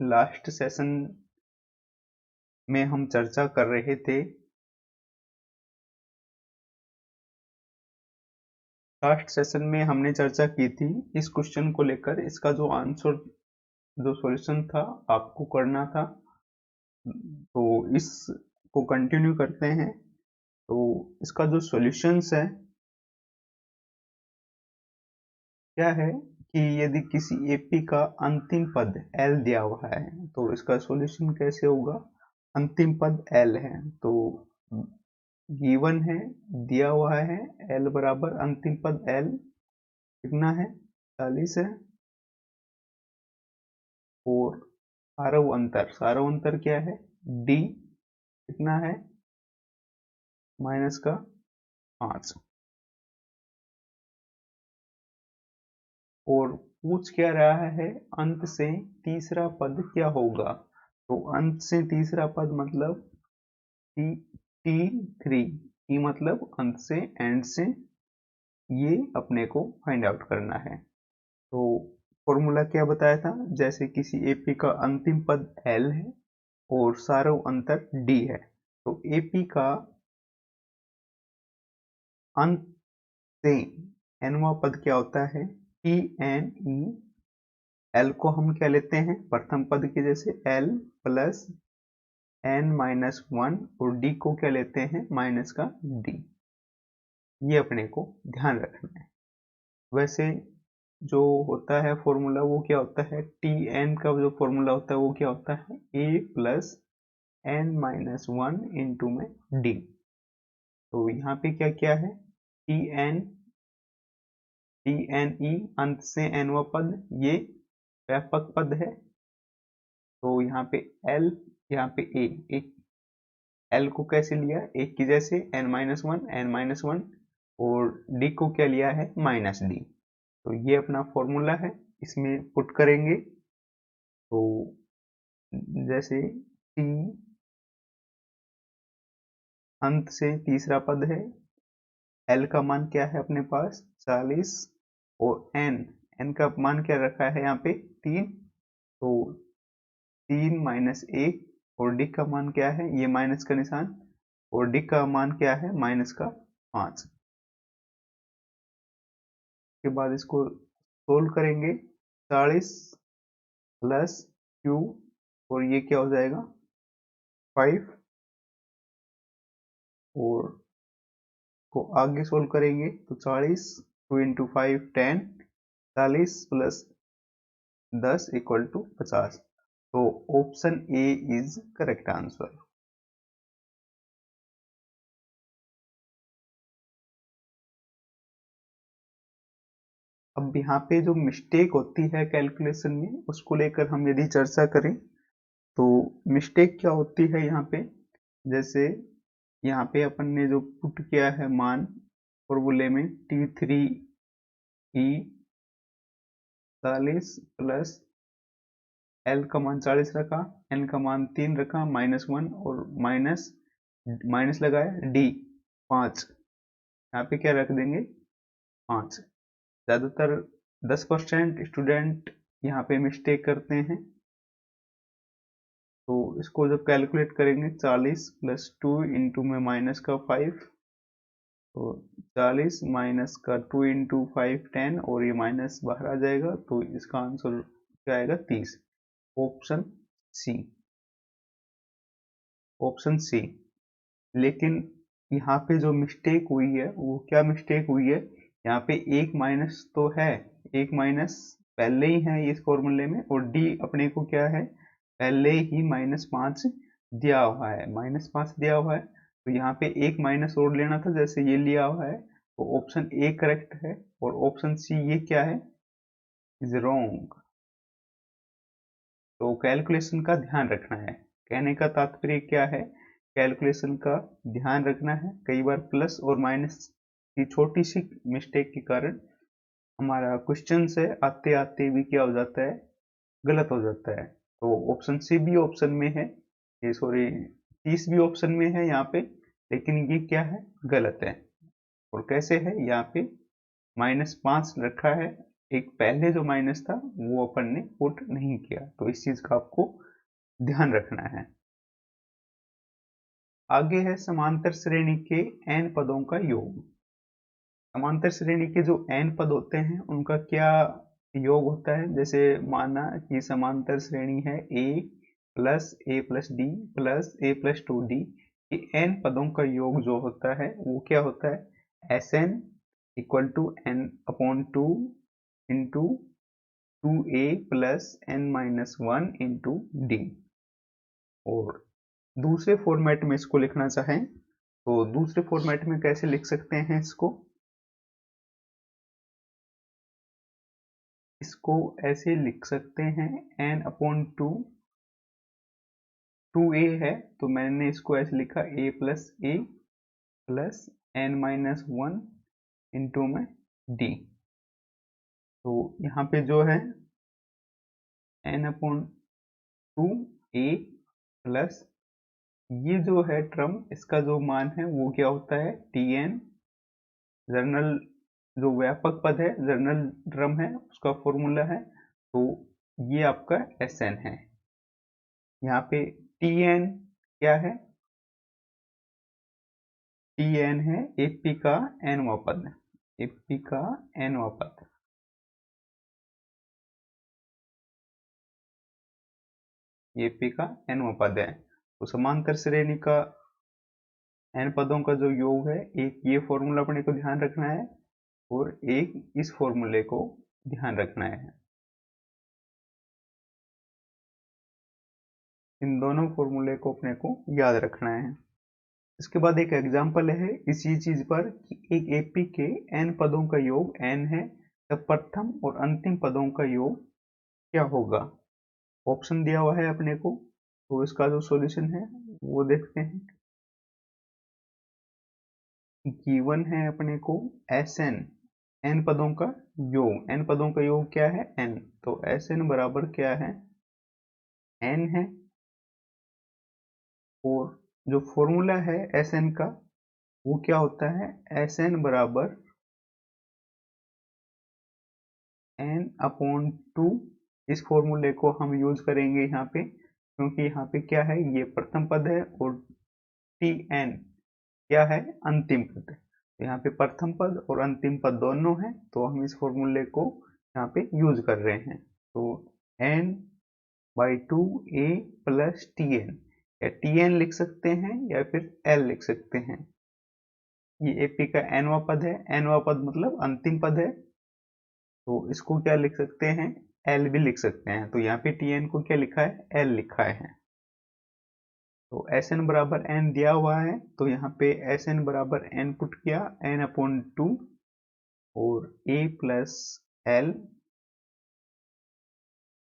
Last session में हम चर्चा कर रहे थे। लास्ट सेशन में हमने चर्चा की थी इस क्वेश्चन को लेकर। इसका जो आंसर, जो सॉल्यूशन था, आपको करना था। तो इसको कंटिन्यू करते हैं। तो इसका जो सॉल्यूशंस है क्या है कि यदि किसी एपी का अंतिम पद एल दिया हुआ है तो इसका सॉल्यूशन कैसे होगा। अंतिम पद एल है तो गिवन है, दिया हुआ है एल बराबर अंतिम पद एल कितना है 40 है। और सारव अंतर क्या है डी कितना है -5। और पूछ क्या रहा है अंत से तीसरा पद क्या होगा। तो अंत से तीसरा पद मतलब T3 की मतलब अंत से, एंड से, ये अपने को फाइंड आउट करना है। तो फॉर्मूला क्या बताया था, जैसे किसी एपी का अंतिम पद एल है और सारव अंतर डी है तो एपी का अंत से एनवा पद क्या होता है टी एन ई। एल को हम क्या लेते हैं प्रथम पद के जैसे एल प्लस n-1 और डी को क्या लेते हैं माइनस का डी। ये अपने को ध्यान रखना है। वैसे जो होता है फॉर्मूला वो क्या होता है टी एन का जो फॉर्मूला होता है वो क्या होता है ए प्लस n-1 इंटू में डी। तो यहाँ पे क्या क्या है टी एन ई अंत से एनवा पद, ये व्यापक पद है। तो यहाँ पे एल, यहाँ पे ए, एक एल को कैसे लिया एक की जैसे n-1 और डी को क्या लिया है माइनस डी। तो ये अपना फॉर्मूला है, इसमें पुट करेंगे। तो जैसे टी अंत से तीसरा पद है, एल का मान क्या है अपने पास 40 और एन का मान क्या रखा है यहाँ पे 3। तो 3 माइनस 1 और डी का मान क्या है ये माइनस का निशान और डी का मान क्या है -5। के बाद इसको सोल्व करेंगे 40 प्लस क्यू और ये क्या हो जाएगा 5 और को आगे सोल्व करेंगे तो 40 2 इंटू 5 10 40 प्लस 10 इक्वल टू 50। तो option A is correct answer. अब यहाँ पे जो मिस्टेक होती है कैलकुलेशन में उसको लेकर हम यदि चर्चा करें तो मिस्टेक क्या होती है यहाँ पे। जैसे यहाँ पे अपन ने जो पुट किया है मान फॉर्मूले में T3 E 40 प्लस एल का मान 40 रखा, एन का मान 3 रखा -1 और माइनस लगाया डी 5, यहाँ पे क्या रख देंगे 5। ज़्यादातर 10% स्टूडेंट यहाँ पे मिस्टेक करते हैं। तो इसको जब कैलकुलेट करेंगे 40 प्लस 2 इंटू में माइनस का 5 तो 40 माइनस का 2 इंटू 5 10 और ये माइनस बाहर आ जाएगा तो इसका आंसर क्या आएगा 30। Option C, option C. लेकिन यहाँ पे जो मिस्टेक हुई है वो क्या मिस्टेक हुई है, यहाँ पे एक माइनस तो है, एक माइनस पहले ही है इस फॉर्मूले में और डी अपने को क्या है पहले ही -5 दिया हुआ है, -5 दिया हुआ है। तो यहाँ पे एक माइनस और लेना था जैसे ये लिया हुआ है तो ऑप्शन ए करेक्ट है और ऑप्शन सी ये क्या है इज रॉन्ग। तो कैलकुलेशन का ध्यान रखना है, कहने का तात्पर्य क्या है कैलकुलेशन का ध्यान रखना है। कई बार प्लस और माइनस की छोटी सी मिस्टेक के कारण हमारा क्वेश्चन से आते आते भी क्या हो जाता है गलत हो जाता है। तो ऑप्शन सी भी ऑप्शन में है, ये सॉरी 30 भी ऑप्शन में है यहाँ पे, लेकिन ये क्या है गलत है। और कैसे है यहाँ पे -5 रखा है एक पहले जो माइनस था वो अपन ने पुट नहीं किया, तो इस चीज का आपको ध्यान रखना है। आगे है समांतर श्रेणी के n पदों का योग। समांतर श्रेणी के जो n पद होते हैं उनका क्या योग होता है। जैसे माना कि समांतर श्रेणी है a plus A plus D plus A plus 2d, ये n पदों का योग जो होता है वो क्या होता है, Sn equal to n upon 2 into 2a plus n minus 1 into D. और दूसरे फॉर्मेट में इसको लिखना चाहें तो दूसरे फॉर्मेट में कैसे लिख सकते हैं इसको ऐसे लिख सकते हैं, n अपॉन 2a है तो मैंने इसको ऐसे लिखा a plus n minus 1 into में d। तो यहाँ पे जो है n अपॉन 2a प्लस ये जो है टर्म, इसका जो मान है वो क्या होता है, tn जर्नल जो व्यापक पद है, जर्नल ड्रम है, उसका फॉर्मूला है, तो ये आपका Sn है। यहाँ पे Tn क्या है, Tn है Ap का nवां पद, Ap का nवां पद। Ap का nवां पद है। तो समांतर श्रेणी का n पदों का जो योग है, एक ये फॉर्मूला अपने को ध्यान रखना है और एक इस फॉर्मूले को ध्यान रखना है। इन दोनों फॉर्मूले को अपने को याद रखना है। इसके बाद एक एग्जाम्पल है इसी चीज पर कि एक एपी के n पदों का योग n है, तब प्रथम और अंतिम पदों का योग क्या होगा। ऑप्शन दिया हुआ है अपने को, तो इसका जो सॉल्यूशन है वो देखते हैं। गिवन है अपने को Sn n पदों का योग, n पदों का योग क्या है n, तो Sn बराबर क्या है n है। और जो फॉर्मूला है Sn का वो क्या होता है, Sn बराबर n अपॉन 2। इस फॉर्मूले को हम यूज करेंगे यहाँ पे, क्योंकि यहाँ पे क्या है, ये प्रथम पद है और Tn क्या है, अंतिम पद है। तो यहाँ पे प्रथम पद और अंतिम पद दोनों है, तो हम इस फॉर्मूले को यहाँ पे यूज कर रहे हैं। तो n by 2a plus Tn, या Tn लिख सकते हैं या फिर L लिख सकते हैं। ये AP का nवां पद है, nवां पद मतलब अंतिम पद है, तो इसको क्या लिख सकते हैं, L भी लिख सकते हैं। तो यहाँ पे Tn को क्या लिखा है, L लिखा है। तो Sn बराबर n दिया हुआ है, तो यहाँ पे Sn बराबर n पुट किया, n अपॉन 2 और a plus L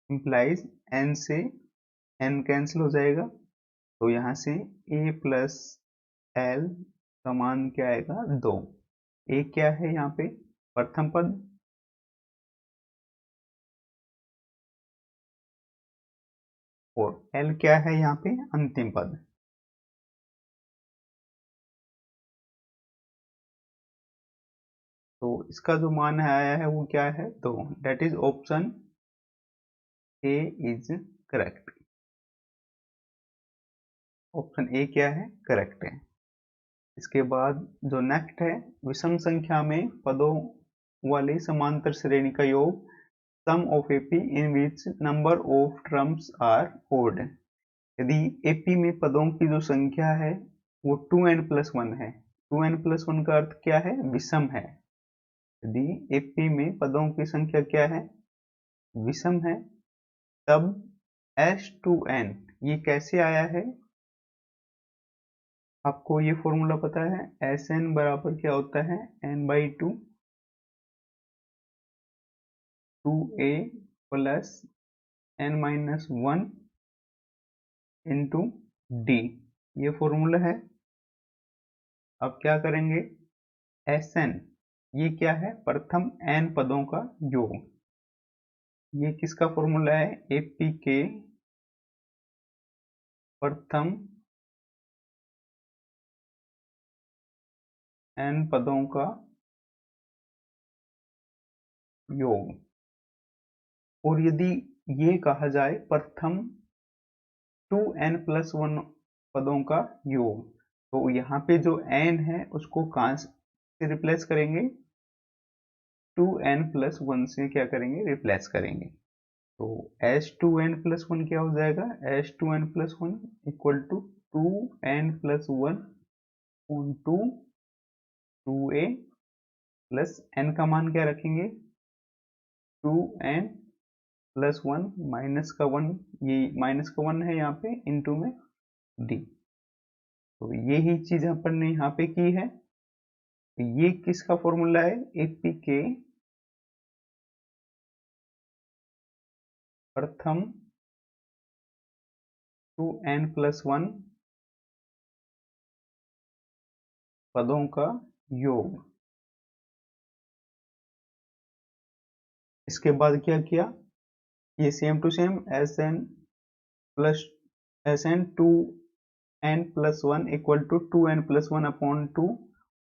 implies n से n कैंसिल हो जाएगा, तो यहाँ से a प्लस L का मान क्या आएगा 2। a क्या है यहाँ पे, प्रथम पद, और L क्या है यहाँ पे, अंतिम पद। तो इसका जो मान है आया है वो क्या है, तो that is option A is correct. Option A क्या है, करेक्ट है। इसके बाद जो नेक्स्ट है, विषम संख्या में पदों वाली समांतर श्रेणी का योग, sum of AP in which number of terms are odd. यदि एपी में पदों की जो संख्या है वो 2n+1 है, 2n+1 का अर्थ क्या है, विषम है। यदि एपी में पदों की संख्या क्या है, विषम है, तब S2n ये कैसे आया है, आपको ये फॉर्मूला पता है, Sn बराबर क्या होता है, n/2 2a plus n-1 into D, ये फॉर्मूला है। अब क्या करेंगे, Sn ये क्या है, प्रथम n पदों का योग। ये किसका फॉर्मूला है, एपी के प्रथम n पदों का योग। और यदि ये कहा जाए प्रथम 2n+1 पदों का योग, तो यहाँ पे जो n है उसको कहाँ से रिप्लेस करेंगे, 2n+1 से क्या करेंगे, रिप्लेस करेंगे। तो h2n+1 क्या हो जाएगा, h2n+1 equal to 2n+1 to 2a plus n का मान क्या रखेंगे, 2n+1 माइनस का 1, ये माइनस का 1 है यहाँ पे, इंटू में d। तो यही चीज अपन ने यहाँ पे की है। ये किसका फॉर्मूला है, एपी के प्रथम 2n+1 पदों का योग। इसके बाद क्या किया, ये same to same Sn+2n+1 equal to 2n+1 upon 2,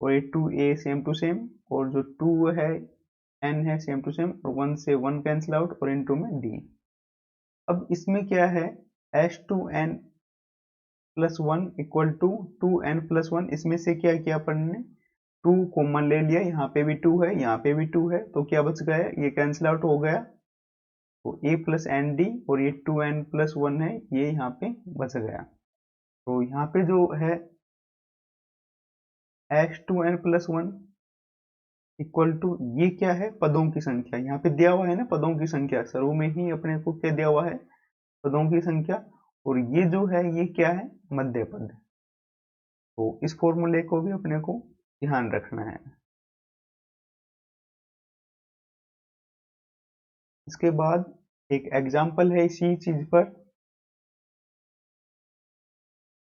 और ये 2a सेम टू सेम, और जो 2 है n है सेम टू सेम, और 1 से 1 कैंसिल आउट, और इनटू में d। अब इसमें क्या है, h2n+1 इक्वल टू 2n+1, इसमें से क्या किया अपन ने, 2 कॉमन ले लिया, यहाँ पे भी 2 है, यहाँ पे भी 2 है, तो क्या बच गया, ये कैंसिल आउट हो गया, तो a प्लस एन डी, और ये 2n+1 है, ये यहाँ पे बच गया। तो यहाँ पे जो है h2n+1 इक्वल टू, ये क्या है, पदों की संख्या, यहाँ पे दिया हुआ है ना पदों की संख्या, शुरू में ही अपने को क्या दिया हुआ है, पदों की संख्या, और ये जो है ये क्या है, मध्य पद। तो इस फॉर्मूले को भी अपने को ध्यान रखना है। इसके बाद एक एग्जाम्पल है इसी चीज पर।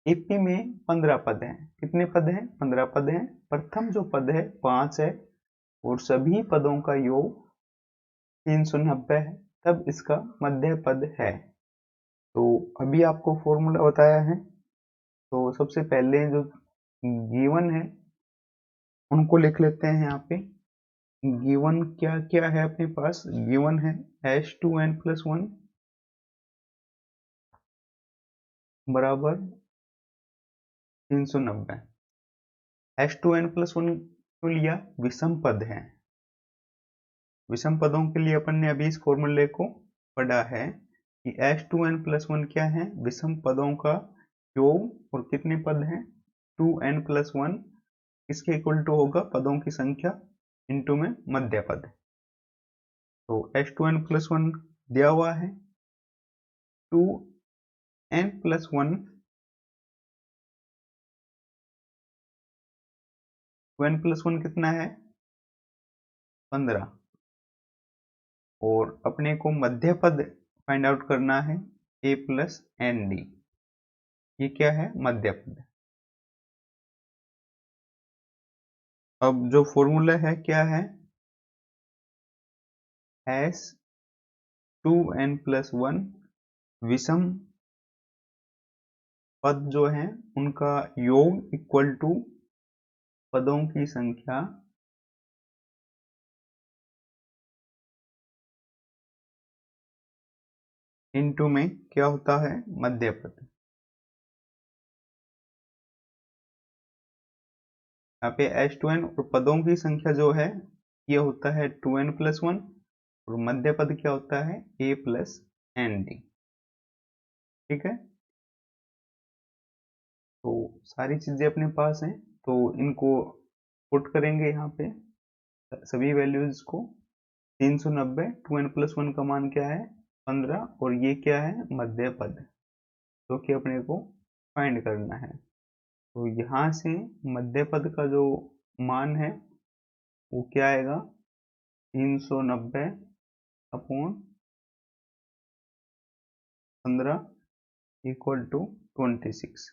एपी में 15 पद हैं, कितने पद हैं, 15 पद हैं। प्रथम जो पद है 5 है, और सभी पदों का योग 390 है, तब इसका मध्य पद है। तो अभी आपको फॉर्मूला बताया है, तो सबसे पहले जो गिवन है उनको लिख लेते हैं यहाँ पे। गिवन क्या क्या है अपने पास, गिवन है h2n+1 बराबर 390। h2n+1 को लिया, विषम पद है, विषम पदों के लिए अपन ने अभी इस फॉर्मूले को पढ़ा है कि h2n+1 क्या है, विषम पदों का योग, और कितने पद हैं, 2n+1, इसके इक्वल टू होगा पदों की संख्या इंटू में मध्य पद। तो h2n+1 दिया हुआ है, 2n+1, 2n+1 कितना है, 15, और अपने को मध्य पद फाइंड आउट करना है, a प्लस एन डी, ये क्या है, मध्य पद। अब जो फॉर्मूला है क्या है, h2n+1 विषम पद जो है उनका योग इक्वल टू पदों की संख्या इनटू में क्या होता है, मध्य पद। यहाँ पे h2n और पदों की संख्या जो है ये होता है 2n+1, और मध्य पद क्या होता है, a प्लस एन डी। ठीक है, तो सारी चीजें अपने पास हैं, तो इनको पुट करेंगे यहाँ पे सभी वैल्यूज को। 390, 2n+1 का मान क्या है, 15, और ये क्या है, मध्य पद, जो कि अपने को फाइंड करना है। तो यहाँ से मध्य पद का जो मान है वो क्या आएगा, 390 अपॉन 15 इक्वल टू 26।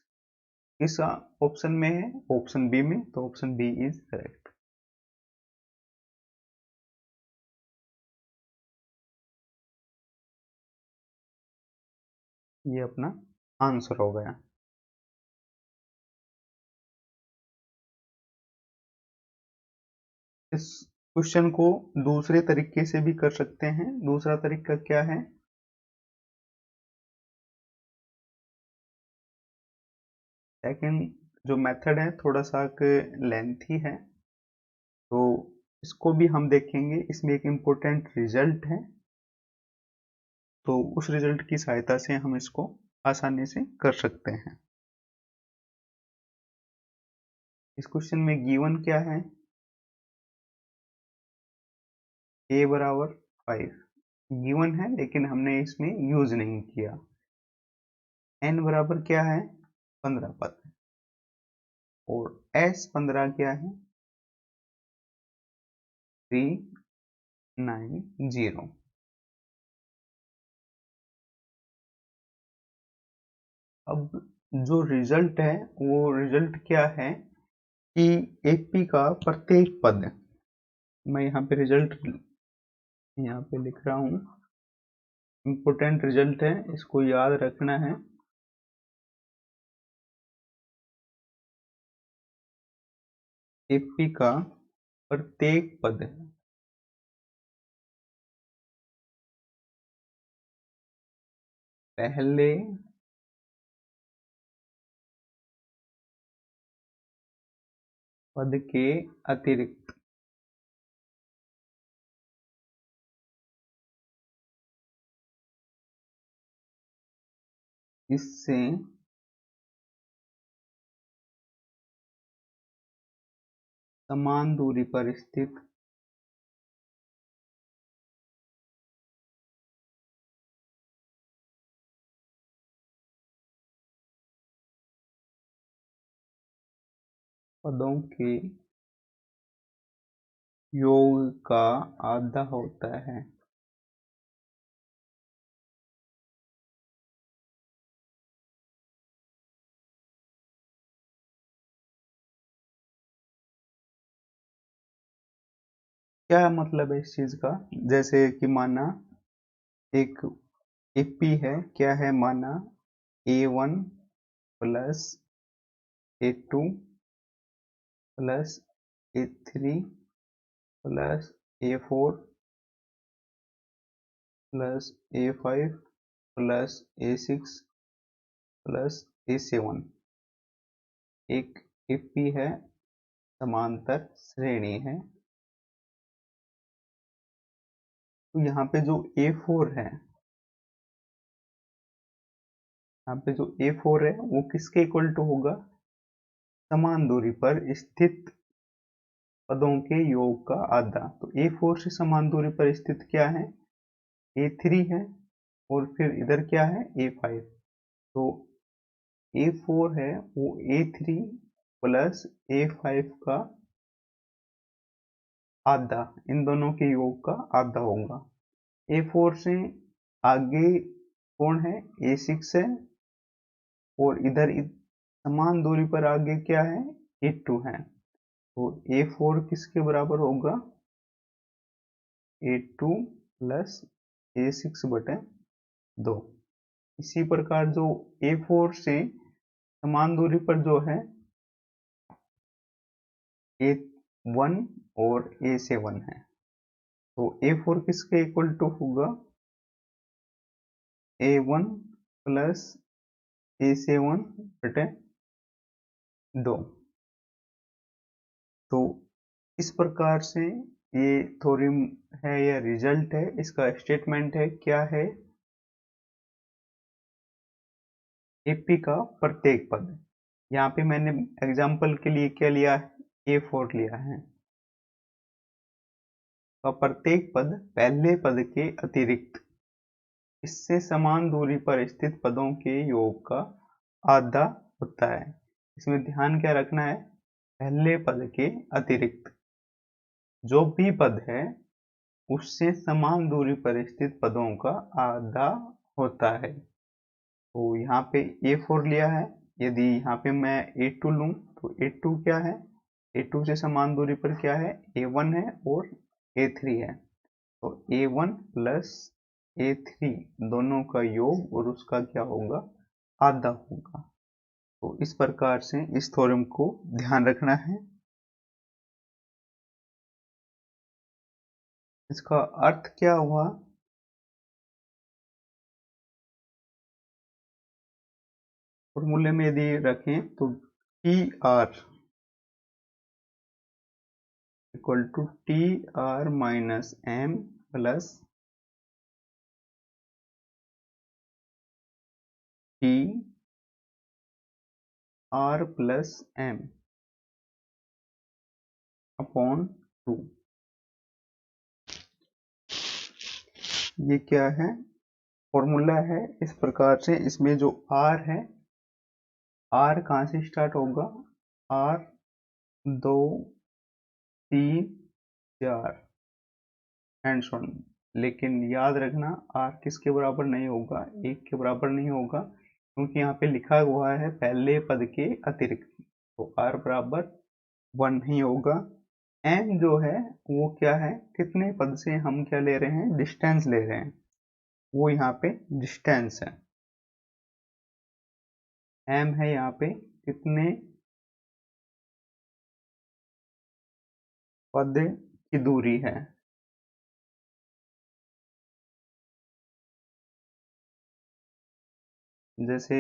किस ऑप्शन में है, ऑप्शन बी में, तो ऑप्शन बी इज करेक्ट। ये अपना आंसर हो गया। इस क्वेश्चन को दूसरे तरीके से भी कर सकते हैं। दूसरा तरीका क्या है, सेकंड जो मेथड है थोड़ा सा लेंथी है, तो इसको भी हम देखेंगे। इसमें एक इम्पोर्टेंट रिजल्ट है, तो उस रिजल्ट की सहायता से हम इसको आसानी से कर सकते हैं। इस क्वेश्चन में गिवन क्या है, a बराबर 5 गिवन है, लेकिन हमने इसमें यूज नहीं किया। n बराबर क्या है, 15 पद, और s 15 क्या है, 390। अब जो रिजल्ट है वो रिजल्ट क्या है कि एपी का प्रत्येक पद, मैं यहाँ पे रिजल्ट यहाँ पे लिख रहा हूँ, इम्पोर्टेंट रिजल्ट है, इसको याद रखना है। एपी का प्रत्येक पद पहले पद के अतिरिक्त इससे समान दूरी पर स्थित पदों के योग का आधा होता है। क्या मतलब है इस चीज का, जैसे कि माना एक एपी है, क्या है, माना A1 plus A2 plus A3 plus A4 plus A5 plus A6 plus A7 एक एपी है, समांतर श्रेणी है। तो यहाँ पे जो A4 है, यहाँ पे जो A4 है वो किसके इक्वल टू होगा, समान दूरी पर स्थित पदों के योग का आधा। तो A4 से समान दूरी पर स्थित क्या है, A3 है, और फिर इधर क्या है, A5। तो A4 है वो A3 प्लस A5 का आधा, इन दोनों के योग का आधा होगा। A4 से आगे कौन है, A6 है, और इधर समान दूरी पर आगे क्या है, A2 है। तो A4 किसके बराबर होगा, A2 प्लस A6 बटे 2। इसी प्रकार जो A4 से समान दूरी पर जो है A1 और A7 है, तो A4 किसके इक्वल टू होगा, A1 प्लस A7 बटे 2। तो इस प्रकार से ये थ्योरम है या रिजल्ट है, इसका स्टेटमेंट है, क्या है, एपी का प्रत्येक पद, यहाँ पे मैंने एग्जांपल के लिए क्या लिया है, A4 लिया है, का प्रत्येक पद पहले पद के अतिरिक्त इससे समान दूरी पर स्थित पदों के योग का आधा होता है। इसमें ध्यान क्या रखना है, पहले पद के अतिरिक्त जो भी पद है उससे समान दूरी पर स्थित पदों का आधा होता है। तो यहाँ पे A4 लिया है, यदि यहाँ पे मैं A2 लूँ तो A2 क्या है, A2 से समान दूरी पर क्या है, A1 है और A3 है। तो A1 प्लस A3 दोनों का योग और उसका क्या होगा, आधा होगा। तो इस प्रकार से इस थ्योरम को ध्यान रखना है। इसका अर्थ क्या हुआ? फॉर्मूले में यदि रखें तो T R equal to T R minus M plus T R plus M upon 2। ये क्या है? फॉर्मूला है इस प्रकार से। इसमें जो आर है, आर कहाँ से स्टार्ट होगा? R 2 3 4 and so on. लेकिन याद रखना आर किसके बराबर नहीं होगा? 1 के बराबर नहीं होगा, क्योंकि यहाँ पे लिखा हुआ है पहले पद के अतिरिक्त, तो आर बराबर 1 नहीं होगा। एम जो है वो क्या है? कितने पद से हम क्या ले रहे हैं? डिस्टेंस ले रहे हैं, वो यहाँ पे डिस्टेंस है। एम है यहाँ पे कितने पद की दूरी है। जैसे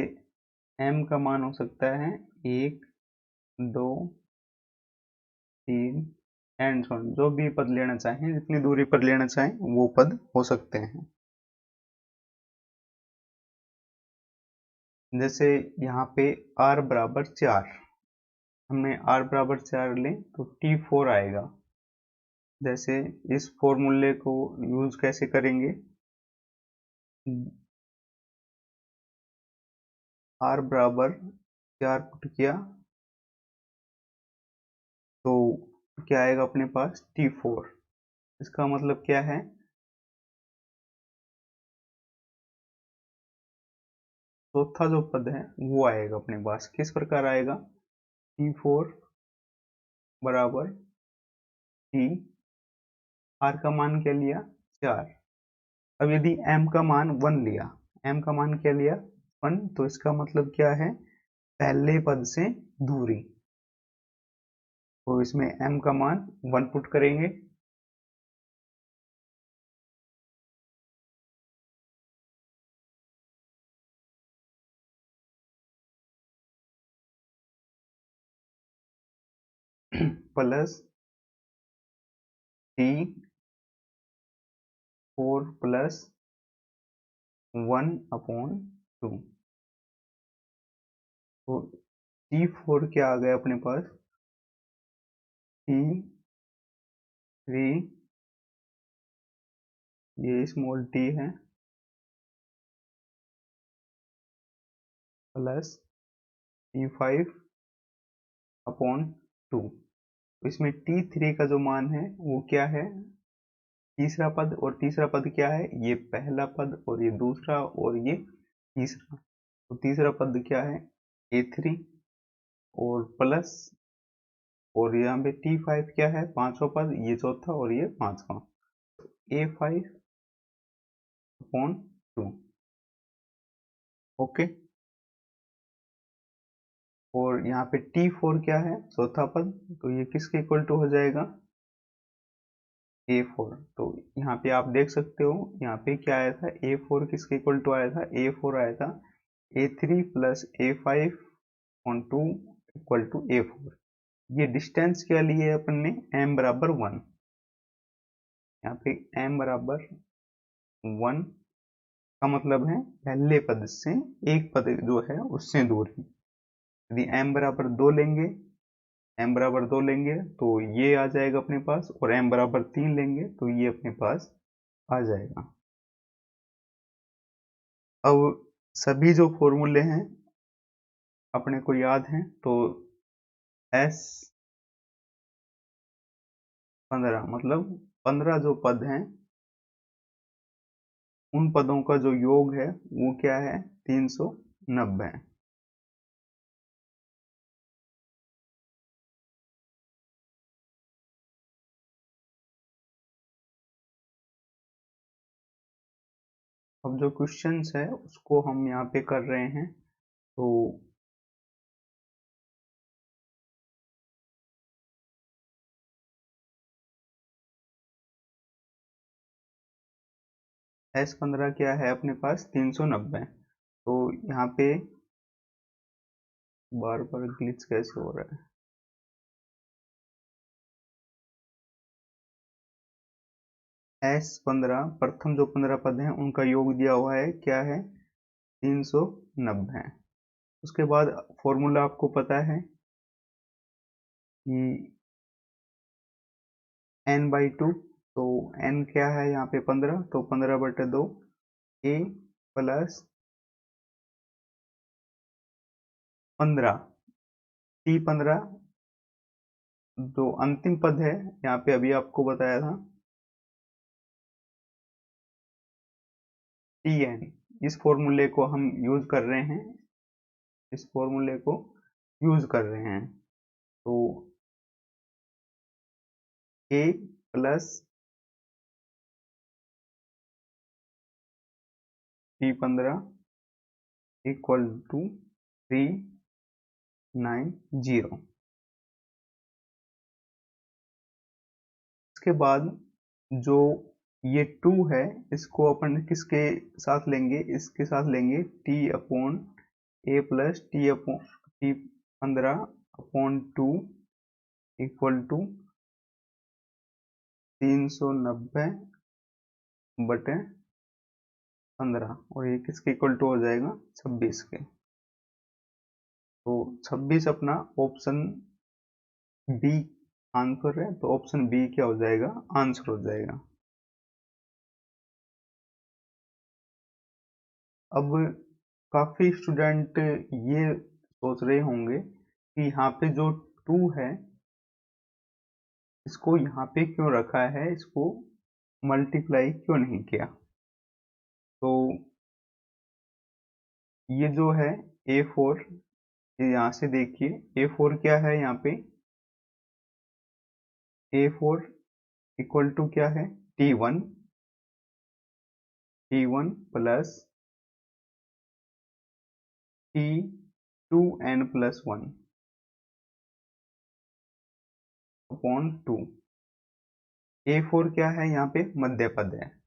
एम का मान हो सकता है 1 2 3 एंड सो ऑन। जो भी पद लेना चाहें, जितनी दूरी पर लेना चाहें वो पद हो सकते हैं। जैसे यहाँ पे r बराबर 4, हमने r बराबर 4 लें तो t4 आएगा। जैसे इस फॉर्मूले को यूज कैसे करेंगे? r बराबर 4 पुट किया तो क्या आएगा अपने पास? t4। इसका मतलब क्या है? चौथा जो पद है वो आएगा अपने पास। किस प्रकार आएगा? t4 बराबर t, r का मान क्या लिया? 4। अब यदि m का मान 1 लिया, m का मान क्या लिया? 1, तो इसका मतलब क्या है? पहले पद से दूरी। तो इसमें m का मान 1 पुट करेंगे, प्लस t4 प्लस 1 अपॉन 2। तो t4 क्या आ गया अपने पास? t3, ये स्मॉल t है, प्लस t5 अपॉन 2। इसमें t3 का जो मान है वो क्या है? तीसरा पद। और तीसरा पद क्या है? ये पहला पद और ये दूसरा और ये तीसरा। तो तीसरा पद क्या है? a3 और प्लस, और यहाँ पे t5 क्या है? पांचवा पद, ये चौथा और ये पांचवा, a5 अपॉन 2। ओके। और यहाँ पे t4 क्या है? चौथा पद, तो ये किसके इक्वल टू हो जाएगा? a4। तो यहाँ पे आप देख सकते हो, यहाँ पे क्या आया था? a4 किसके इक्वल टू आया था? a4 आया था a3 plus a5 on 2 equal to a4। ये डिस्टेंस क्या ली है अपन ने? m बराबर 1। यहाँ पे m बराबर 1 का मतलब है पहले पद से एक पद जो है उससे दूरी। यदि m बराबर 2 लेंगे, m बराबर 2 लेंगे तो ये आ जाएगा अपने पास, और m बराबर 3 लेंगे तो ये अपने पास आ जाएगा। अब सभी जो फॉर्मूले हैं अपने को याद हैं, तो S15 मतलब 15 जो पद हैं, उन पदों का जो योग है वो क्या है? 390। अब जो क्वेश्चंस है उसको हम यहाँ पे कर रहे हैं। तो S15 क्या है अपने पास 390। तो यहाँ पे बार बार ग्लिच कैसे हो रहा है। S15 प्रथम जो 15 पद हैं उनका योग दिया हुआ है, क्या है 390 है। उसके बाद फॉर्मूला आपको पता है कि n/2, तो n क्या है यहाँ पे 15, तो 15/2 a प्लस 15 t15 जो अंतिम पद है यहाँ पे अभी आपको बताया था tn। इस फॉर्मूले को हम यूज कर रहे हैं, इस फॉर्मूले को यूज कर रहे हैं। तो a plus t15 equal to 390। इसके बाद जो ये 2 है इसको अपन किसके साथ लेंगे, इसके साथ लेंगे t/a plus t15/2 equal to 390/15, और ये किसके इक्वल टू हो जाएगा 26 के। तो 26 अपना ऑप्शन बी आंसर है, तो ऑप्शन बी क्या हो जाएगा आंसर हो जाएगा। अब काफी स्टूडेंट ये सोच रहे होंगे कि यहाँ पे जो 2 है इसको यहाँ पे क्यों रखा है, इसको मल्टीप्लाई क्यों नहीं किया। तो ये जो है A4, ये यहाँ से देखिए A4 क्या है यहाँ पे, A4 इक्वल टू क्या है T1 plus T2n+1 upon 2। A4 क्या है यहाँ पे मध्य पद है,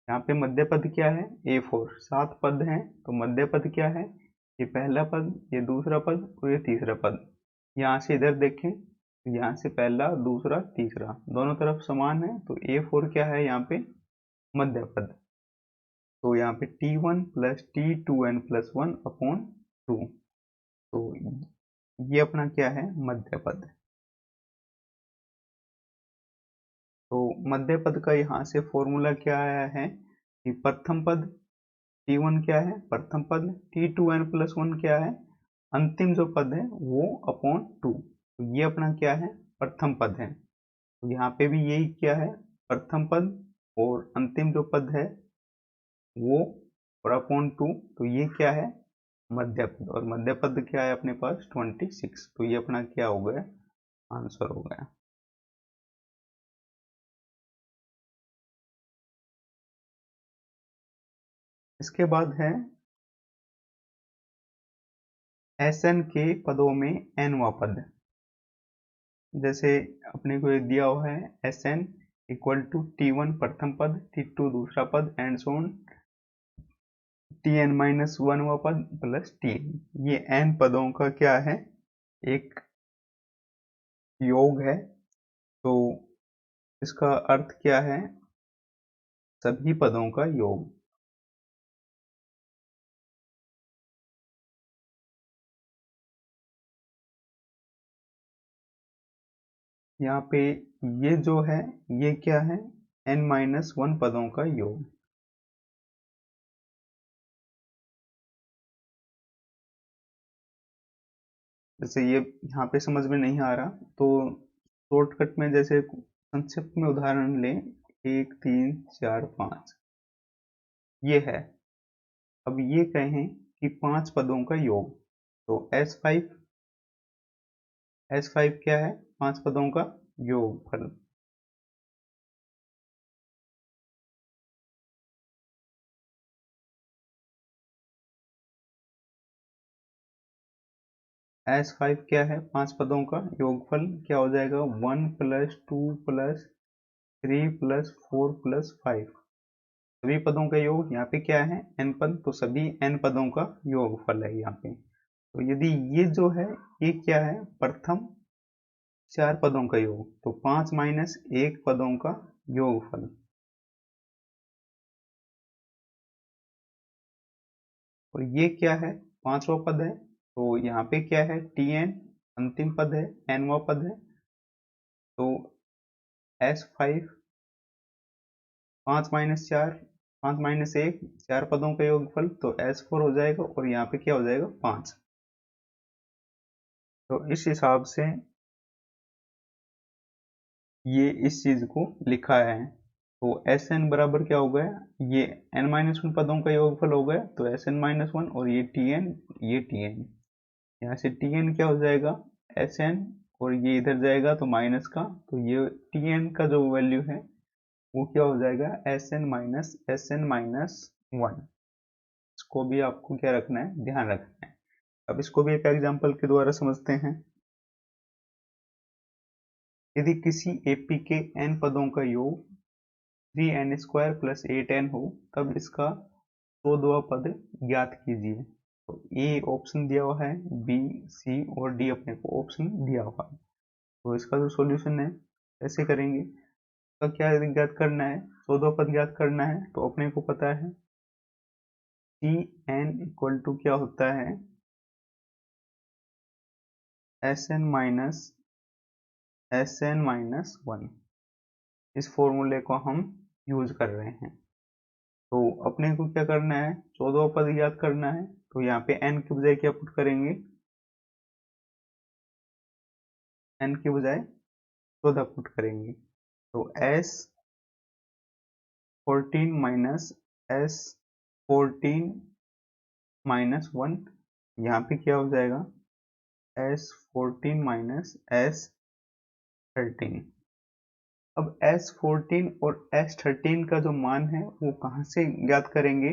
यहाँ पे मध्य पद क्या है A4, 7 पद हैं तो मध्य पद क्या है, ये पहला पद, ये दूसरा पद और ये तीसरा पद। यहाँ से इधर देखें, यहाँ से पहला दूसरा तीसरा दोनों तरफ समान है, तो A4 क्या है यहाँ पे मध्य पद। तो यहाँ पे T1 प्लस T2n+1 अपॉन 2, तो ये अपना क्या है मध्य पद। तो मध्य पद का यहाँ से फॉर्मूला क्या आया है कि प्रथम पद T1 क्या है प्रथम पद, T2n+1 क्या है अंतिम जो पद है वो अपॉन 2, तो ये अपना क्या है प्रथम पद है। तो यहाँ पे भी यही क्या है प्रथम पद, और अंतिम जो पद है वो और अपॉन 2, तो ये क्या है मध्य पद, और मध्य पद क्या है अपने पास 26, तो ये अपना क्या हो गया आंसर हो गया। इसके बाद है Sn के पदों में nवां पद। जैसे अपने को ये दिया हुआ है Sn इक्वल टू T1 प्रथम पद, T2 दूसरा पद एंड सो ऑन Tn-1वां पद प्लस Tn, ये n पदों का क्या है एक योग है। तो इसका अर्थ क्या है सभी पदों का योग। यहाँ पे ये जो है ये क्या है n-1 पदों का योग। जैसे ये यहाँ पे समझ में नहीं आ रहा तो शॉर्टकट में जैसे संक्षिप्त में उदाहरण लें 1 3 4 5 ये है। अब ये कहें कि 5 पदों का योग, तो S5 क्या है 5 पदों का योगफल। S5 क्या है 5 पदों का योगफल, क्या हो जाएगा 1 प्लस 2 प्लस 3 प्लस 4 प्लस 5, सभी पदों का योग, यहाँ पे क्या है n पद, तो सभी n पदों का योगफल है यहाँ पे। तो यदि ये जो है ये क्या है, प्रथम 4 पदों का योग, तो 5 माइनस 1 पदों का योगफल। और ये क्या है, 5वां पद है, तो यहाँ पे क्या है tn अंतिम पद है, nवां पद है, तो s5 5 माइनस 4 5 माइनस 1 4 पदों का योगफल, तो s4 हो जाएगा और यहाँ पे क्या हो जाएगा 5। तो इस हिसाब से ये इस चीज को लिखा है। तो एस एन बराबर क्या हो गया, ये n-1 पदों का योगफल हो गया, तो Sn-1 और ये Tn यहाँ से Tn क्या हो जाएगा Sn, और ये इधर जाएगा तो माइनस का, तो ये Tn का जो वैल्यू है वो क्या हो जाएगा Sn-1। इसको भी आपको क्या रखना है, ध्यान रखना है। अब इसको भी एक एग्जांपल के द्वारा समझते हैं। यदि किसी एपी के n पदों का योग 3n² प्लस 8n हो, तब इसका 100वां पद ज्ञात कीजिए। तो ए ऑप्शन दिया हुआ है, बी सी और डी अपने को ऑप्शन दिया हुआ है। तो इसका जो सॉल्यूशन है ऐसे करेंगे, तो क्या ज्ञात करना है, 100वां पद ज्ञात करना है। तो अपने को पता है सी एन इक्वल टू क्या होता है Sn-1। इस फॉर्मूले को हम यूज कर रहे हैं। तो अपने को क्या करना है, 14वां पद याद करना है। तो यहाँ पे n की बजाय क्या पुट करेंगे, n की बजाय 14 पुट करेंगे। तो S14 माइनस S14 -1, यहाँ पे क्या हो जाएगा S14 माइनस S13। अब S14 और S13 का जो मान है वो कहाँ से ज्ञात करेंगे,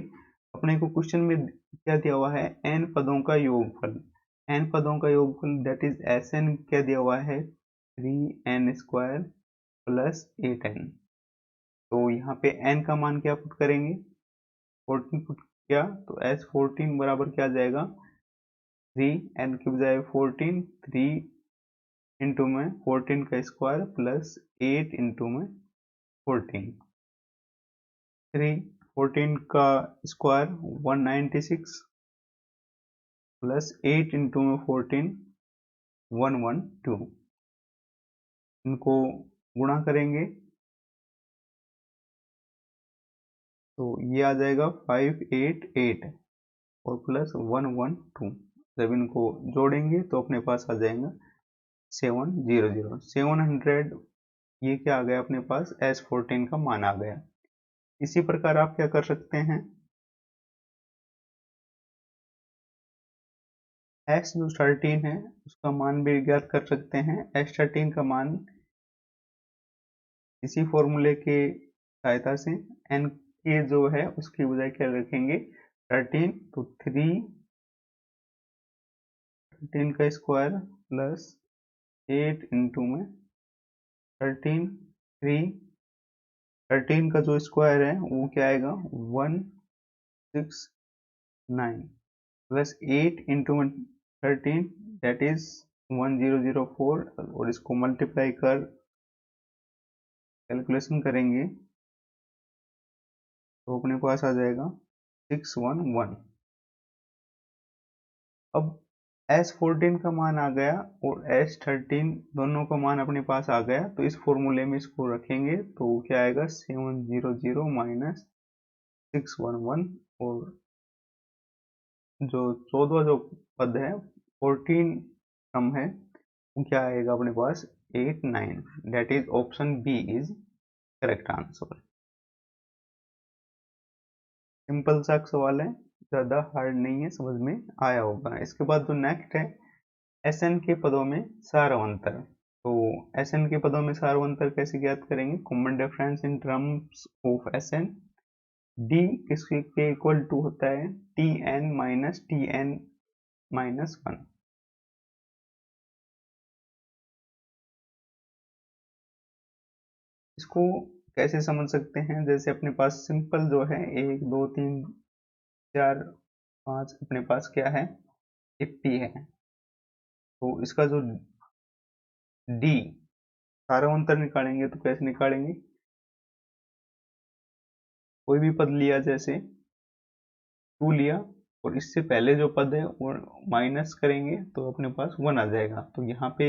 अपने को क्वेश्चन में क्या दिया हुआ है, n पदों का योगफल। n पदों का योगफल दैट इज Sn क्या दिया हुआ है 3n² प्लस 8n। तो यहाँ पे n का मान क्या पुट करेंगे, 14 पुट किया, तो S14 बराबर क्या आ जाएगा 3n की बजाय 14, 3 इंटू में 14 का स्क्वायर प्लस 8 इंटू में 14, 14 का स्क्वायर 196 प्लस 8 इंटू में 14 112, इनको गुणा करेंगे तो ये आ जाएगा 588 और प्लस 112। जब इनको जोड़ेंगे तो अपने पास आ जाएगा 700 700। ये क्या आ गया अपने पास S14 का मान आ गया। इसी प्रकार आप क्या कर सकते हैं, S जो 13 है उसका मान भी ज्ञात कर सकते हैं। S13 का मान इसी फॉर्मूले के सहायता से n के जो है उसकी बजाय क्या रखेंगे 13, तो 13 का स्क्वायर प्लस 8 इंटू में 13, 13 का जो स्क्वायर है वो क्या आएगा 169 प्लस 8 इंटू में 13 दैट इज 1004, और इसको मल्टीप्लाई कर कैलकुलेशन करेंगे तो अपने पास आ जाएगा 611। अब S14 का मान आ गया और S13 दोनों का मान अपने पास आ गया, तो इस फॉर्मूले में इसको रखेंगे तो क्या आएगा 700 माइनस 611, और जो 14 जो पद है 14 कम है वो क्या आएगा अपने पास 89, that is option B is correct answer. Simple सा सवाल है, ज़्यादा हार्ड नहीं है, समझ में आया होगा। इसके बाद जो नेक्स्ट है Sn के पदों में सारवंतर। तो Sn के पदों में सारवंतर कैसे ज्ञात करेंगे, common difference in terms of Sn। D किसके के इक्वल टू होता है Tn माइनस Tn माइनस 1। इसको कैसे समझ सकते हैं, जैसे अपने पास सिंपल जो है 1 2 3 4 5 अपने पास क्या है 80 है, तो इसका जो डी सारा अंतर निकालेंगे तो कैसे निकालेंगे, कोई भी पद लिया जैसे 2 लिया और इससे पहले जो पद है वो माइनस करेंगे तो अपने पास 1 आ जाएगा। तो यहाँ पे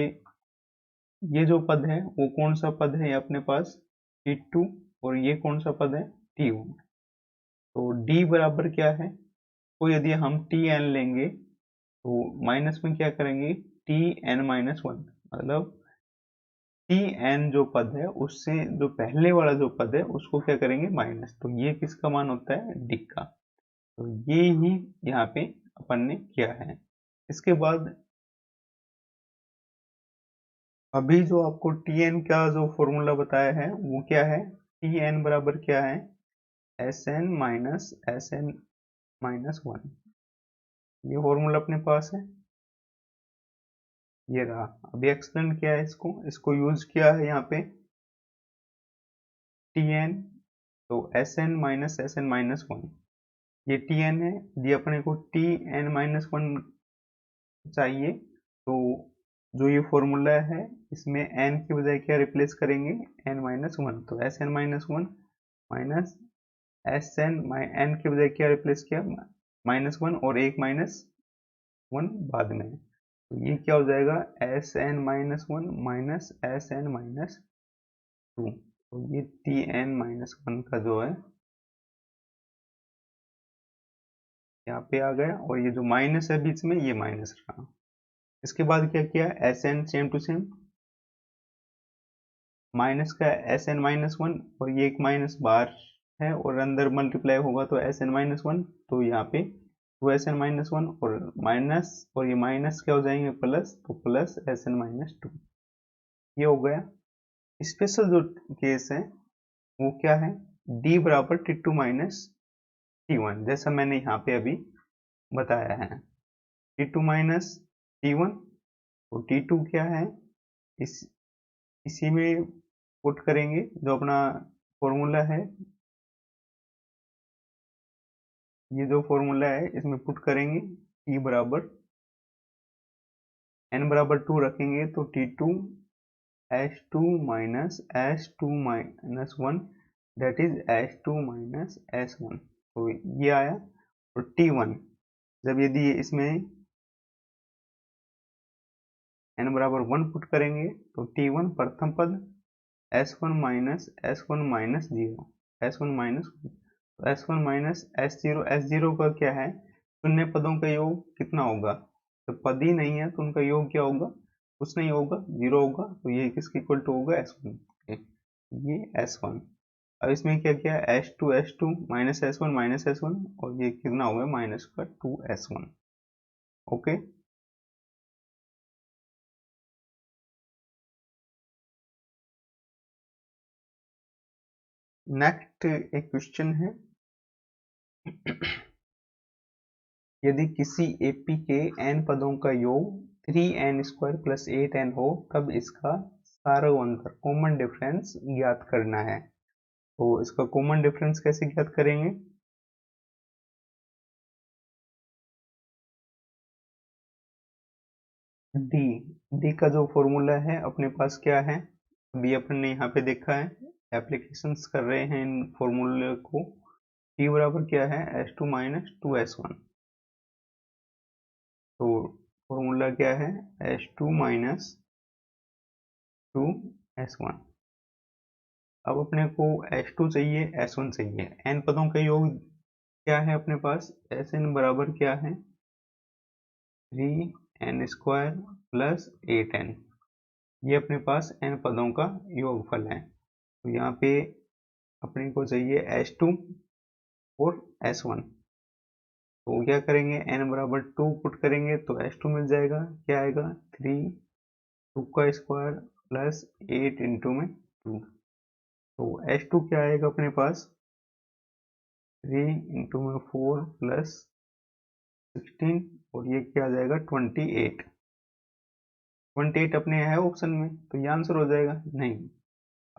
ये जो पद है वो कौन सा पद है, अपने पास T2, और ये कौन सा पद है T1। तो D बराबर क्या है, तो यदि हम Tn लेंगे तो माइनस में क्या करेंगे Tn-1, मतलब Tn जो पद है उससे जो पहले वाला जो पद है उसको क्या करेंगे माइनस, तो ये किसका मान होता है D का। तो ये ही यहाँ पे अपन ने किया है। इसके बाद अभी जो आपको Tn का जो फॉर्मूला बताया है वो क्या है, Tn बराबर क्या है Sn-Sn-1, ये फॉर्मूला अपने पास है, ये रहा। अभी एक्सप्लेन किया है इसको यूज किया है यहाँ पे Tn, तो Sn-Sn-1, ये Tn है, ये अपने को Tn-1 चाहिए, तो जो ये फॉर्मूला है इसमें n की बजाय क्या रिप्लेस करेंगे n-1, तो Sn-1 माइनस Sn n की बजाय क्या रिप्लेस किया -1 और एक -1 बाद में, तो ये क्या हो जाएगा Sn-1 माइनस Sn-2, तो ये Tn-1 का जो है यहाँ पे आ गया, और ये जो माइनस है बीच में ये माइनस रहा। इसके बाद क्या किया Sn same to same minus का Sn-1, और ये एक माइनस बाहर है और अंदर मल्टीप्लाई होगा तो Sn-1, तो यहाँ पे 2Sn-1 और माइनस, और ये माइनस क्या हो जाएंगे प्लस, तो प्लस Sn-2, ये हो गया। स्पेशल जो केस है वो क्या है D बराबर T2 माइनस T1, जैसा मैंने यहाँ पे अभी बताया है T2 माइनस T1, तो T2 क्या है इसी में पुट करेंगे जो अपना फॉर्मूला है, ये जो फॉर्मूला है इसमें पुट करेंगे T बराबर n बराबर 2 रखेंगे तो T2 H2 minus S2 minus 1 that is H2 minus S1, तो ये आया। और T1 जब यदि इसमें n बराबर 1 पुट करेंगे तो T1 प्रथम पद S1 minus S1 minus 0, S1 minus, S1 minus S0, S0 का क्या है शून्य पदों का योग कितना होगा, तो पद ही नहीं है तो उनका योग क्या होगा कुछ नहीं होगा, 0 होगा, तो ये किसके इक्वल टू होगा S1 के, ये S1। अब इसमें क्या किया S2 माइनस S1 और ये कितना होगा माइनस का 2S1। ओके, नेक्स्ट एक क्वेश्चन है यदि किसी एपी के n पदों का योग 3n² प्लस 8n हो तब इसका सारवंतर कॉमन डिफरेंस ज्ञात करना है, तो इसका कॉमन डिफरेंस कैसे ज्ञात करेंगे, डी, डी का जो फॉर्मूला है अपने पास क्या है, अभी अपन ने यहाँ पे देखा है, एप्लीकेशंस कर रहे हैं इन फॉर्मूले को। टी बराबर क्या है S2 माइनस 2S1, तो फॉर्मूला क्या है S2 माइनस 2S1। अब अपने को S2 चाहिए S1 चाहिए, n पदों का योग क्या है अपने पास Sn बराबर क्या है 3n² प्लस 8n, ये अपने पास n पदों का योगफल है। तो यहाँ पे अपने को चाहिए S2 और S1, तो क्या करेंगे n बराबर 2 पुट करेंगे तो S2 मिल जाएगा, क्या आएगा 3 2 का स्क्वायर प्लस 8 इंटू में 2, तो S2 क्या आएगा अपने पास 3 इंटू में 4 प्लस 16, और ये क्या आ जाएगा 28 अपने है ऑप्शन में, तो ये आंसर हो जाएगा नहीं।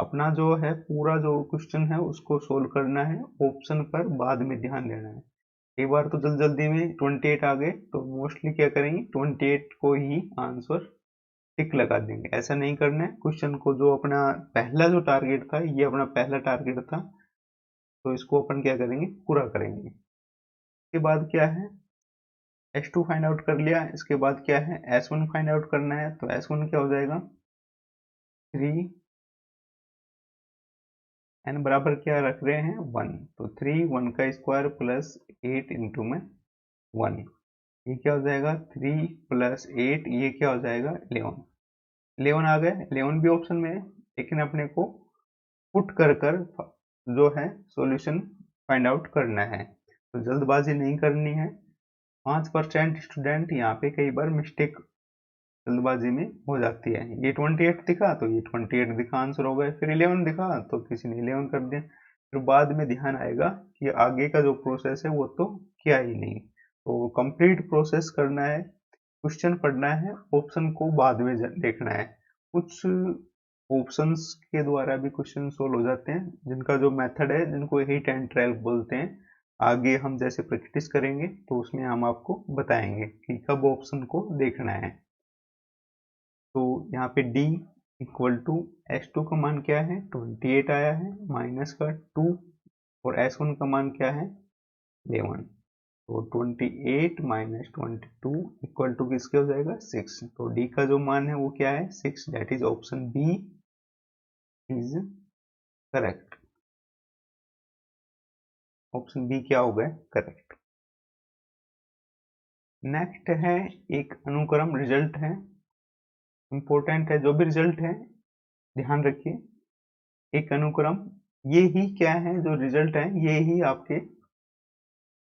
अपना जो है पूरा जो क्वेश्चन है उसको सोल्व करना है, ऑप्शन पर बाद में ध्यान देना है। एक बार तो जल्दी में 28 आ गए तो मोस्टली क्या करेंगे 28 को ही आंसर टिक लगा देंगे। ऐसा नहीं करना है, क्वेश्चन को जो अपना पहला जो टारगेट था, ये अपना पहला टारगेट था, तो इसको अपन क्या करेंगे पूरा करेंगे। इसके बाद क्या है S2 फाइंड आउट कर लिया, इसके बाद क्या है S1 फाइंड आउट करना है। तो S1 क्या हो जाएगा 3 n बराबर क्या रख रहे हैं 1, तो 3 1 का स्क्वायर प्लस 8 इंटू में 1, ये क्या हो जाएगा 3 प्लस 8, ये क्या हो जाएगा 11। 11 आ गए, 11 भी ऑप्शन में है, लेकिन अपने को पुट कर जो है सॉल्यूशन फाइंड आउट करना है, तो जल्दबाजी नहीं करनी है। 5% स्टूडेंट यहाँ पे कई बार मिस्टेक जल्दबाजी में हो जाती है। ये 28 दिखा तो ये 28 दिखा आंसर हो गए, फिर 11 दिखा तो किसी ने 11 कर दिया, फिर बाद में ध्यान आएगा कि आगे का जो प्रोसेस है वो तो किया ही नहीं। तो कंप्लीट प्रोसेस करना है, क्वेश्चन पढ़ना है, ऑप्शन को बाद में देखना है। कुछ ऑप्शंस के द्वारा भी क्वेश्चन सोल्व हो जाते हैं, जिनका जो मेथड है जिनको हिट एंड ट्रायल बोलते हैं। आगे हम जैसे प्रैक्टिस करेंगे तो उसमें हम आपको बताएंगे कि कब ऑप्शन को देखना है। तो यहाँ पे D इक्वल टू S2 का मान क्या है 28 आया है, माइनस का 2, और S1 का मान क्या है 11, तो 28 माइनस 22 इक्वल टू किसके हो जाएगा 6। तो D का जो मान है वो क्या है 6, that is option B is correct. Option B क्या हो गया करेक्ट। नेक्स्ट है एक अनुक्रम रिजल्ट है, इंपॉर्टेंट है जो भी रिजल्ट है ध्यान रखिए। एक अनुक्रम, ये ही क्या है जो रिजल्ट है ये ही आपके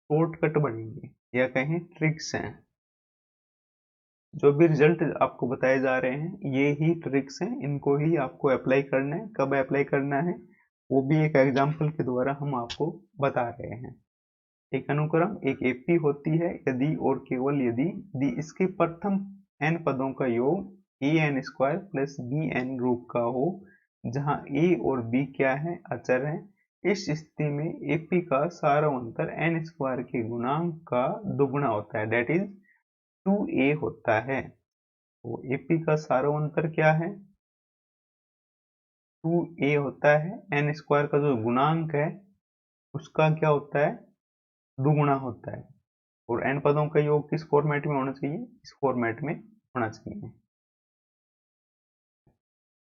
शॉर्टकट बनेंगे या कहें ट्रिक्स हैं। जो भी रिजल्ट आपको बताए जा रहे हैं ये ही ट्रिक्स हैं, इनको ही आपको अप्लाई करना है। कब अप्लाई करना है वो भी एक एग्जाम्पल के द्वारा हम आपको बता रहे हैं। एक अनुक्रम एक एपी होती है यदि और केवल यदि इसके प्रथम n पदों का योग an स्क्वायर प्लस bn रूप का हो, जहां a और b क्या है अचर है। इस स्थिति में एपी का सारांतर n स्क्वायर के गुणांक का दुगुना होता है, डेट इज 2a होता है। तो एपी का सारांतर क्या है 2a होता है, n स्क्वायर का जो गुणांक है उसका क्या होता है दुगुना होता है, और n पदों का योग किस फॉर्मेट में होना चाहिए इस फॉर्मेट में होना चाहिए।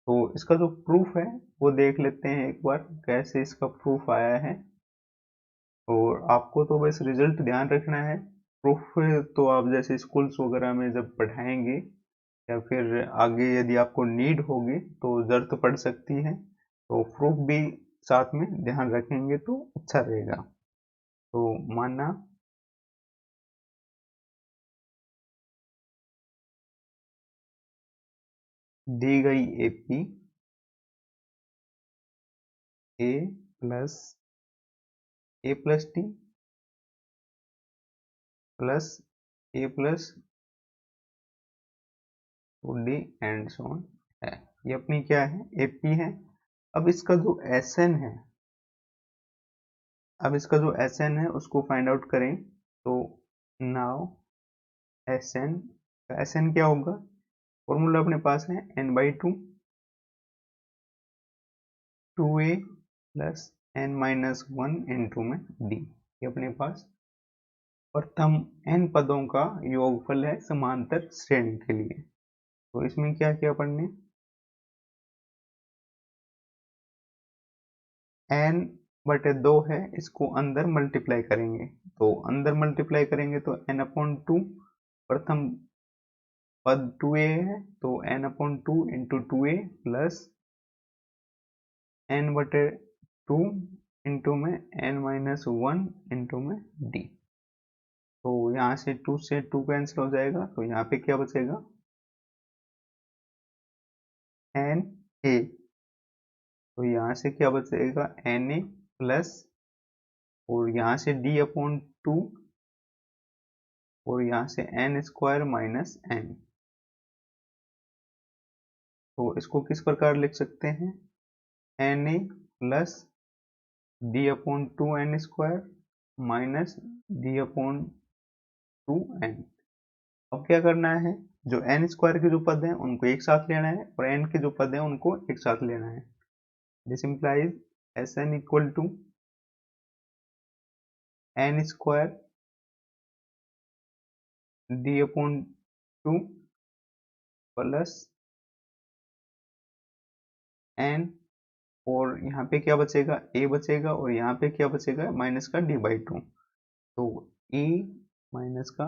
तो इसका जो प्रूफ है वो देख लेते हैं एक बार कैसे इसका प्रूफ आया है। और आपको तो बस रिजल्ट ध्यान रखना है, प्रूफ तो आप जैसे स्कूल्स वगैरह में जब पढ़ाएंगे या फिर आगे यदि आपको नीड होगी तो जरूरत पड़ सकती है, तो प्रूफ भी साथ में ध्यान रखेंगे तो अच्छा रहेगा। तो माना दी गई AP A plus T plus A plus D and so on है, ये अपनी क्या है एपी है। अब इसका जो एसएन है, अब इसका जो एसएन है उसको फाइंड आउट करें। तो नाउ एसएन क्या होगा, फॉर्मूला अपने पास है n/2 2a plus n-1 into में d, ये अपने पास प्रथम n पदों का योगफल है समांतर श्रेणी के लिए। तो इसमें क्या किया अपन ने n/2 है, इसको अंदर मल्टीप्लाई करेंगे, तो अंदर मल्टीप्लाई करेंगे तो n/2, प्रथम पद 2a है तो n/2 into 2a plus n/2 into में n-1 इंटू में d। तो यहाँ से 2 से 2 कैंसिल हो जाएगा, तो यहाँ पे क्या बचेगा na, तो यहाँ से क्या बचेगा na प्लस, और यहाँ से d/2, और यहाँ से n स्क्वायर माइनस n। तो इसको किस प्रकार लिख सकते हैं N A plus D upon 2n² minus D upon 2n। अब क्या करना है, जो n² के जो पद हैं उनको एक साथ लेना है और n के जो पद हैं उनको एक साथ लेना है। This implies Sn equal to n² D upon 2 plus n, और यहाँ पे क्या बचेगा, a बचेगा, और यहाँ पे क्या बचेगा, माइनस का d/2। तो a माइनस का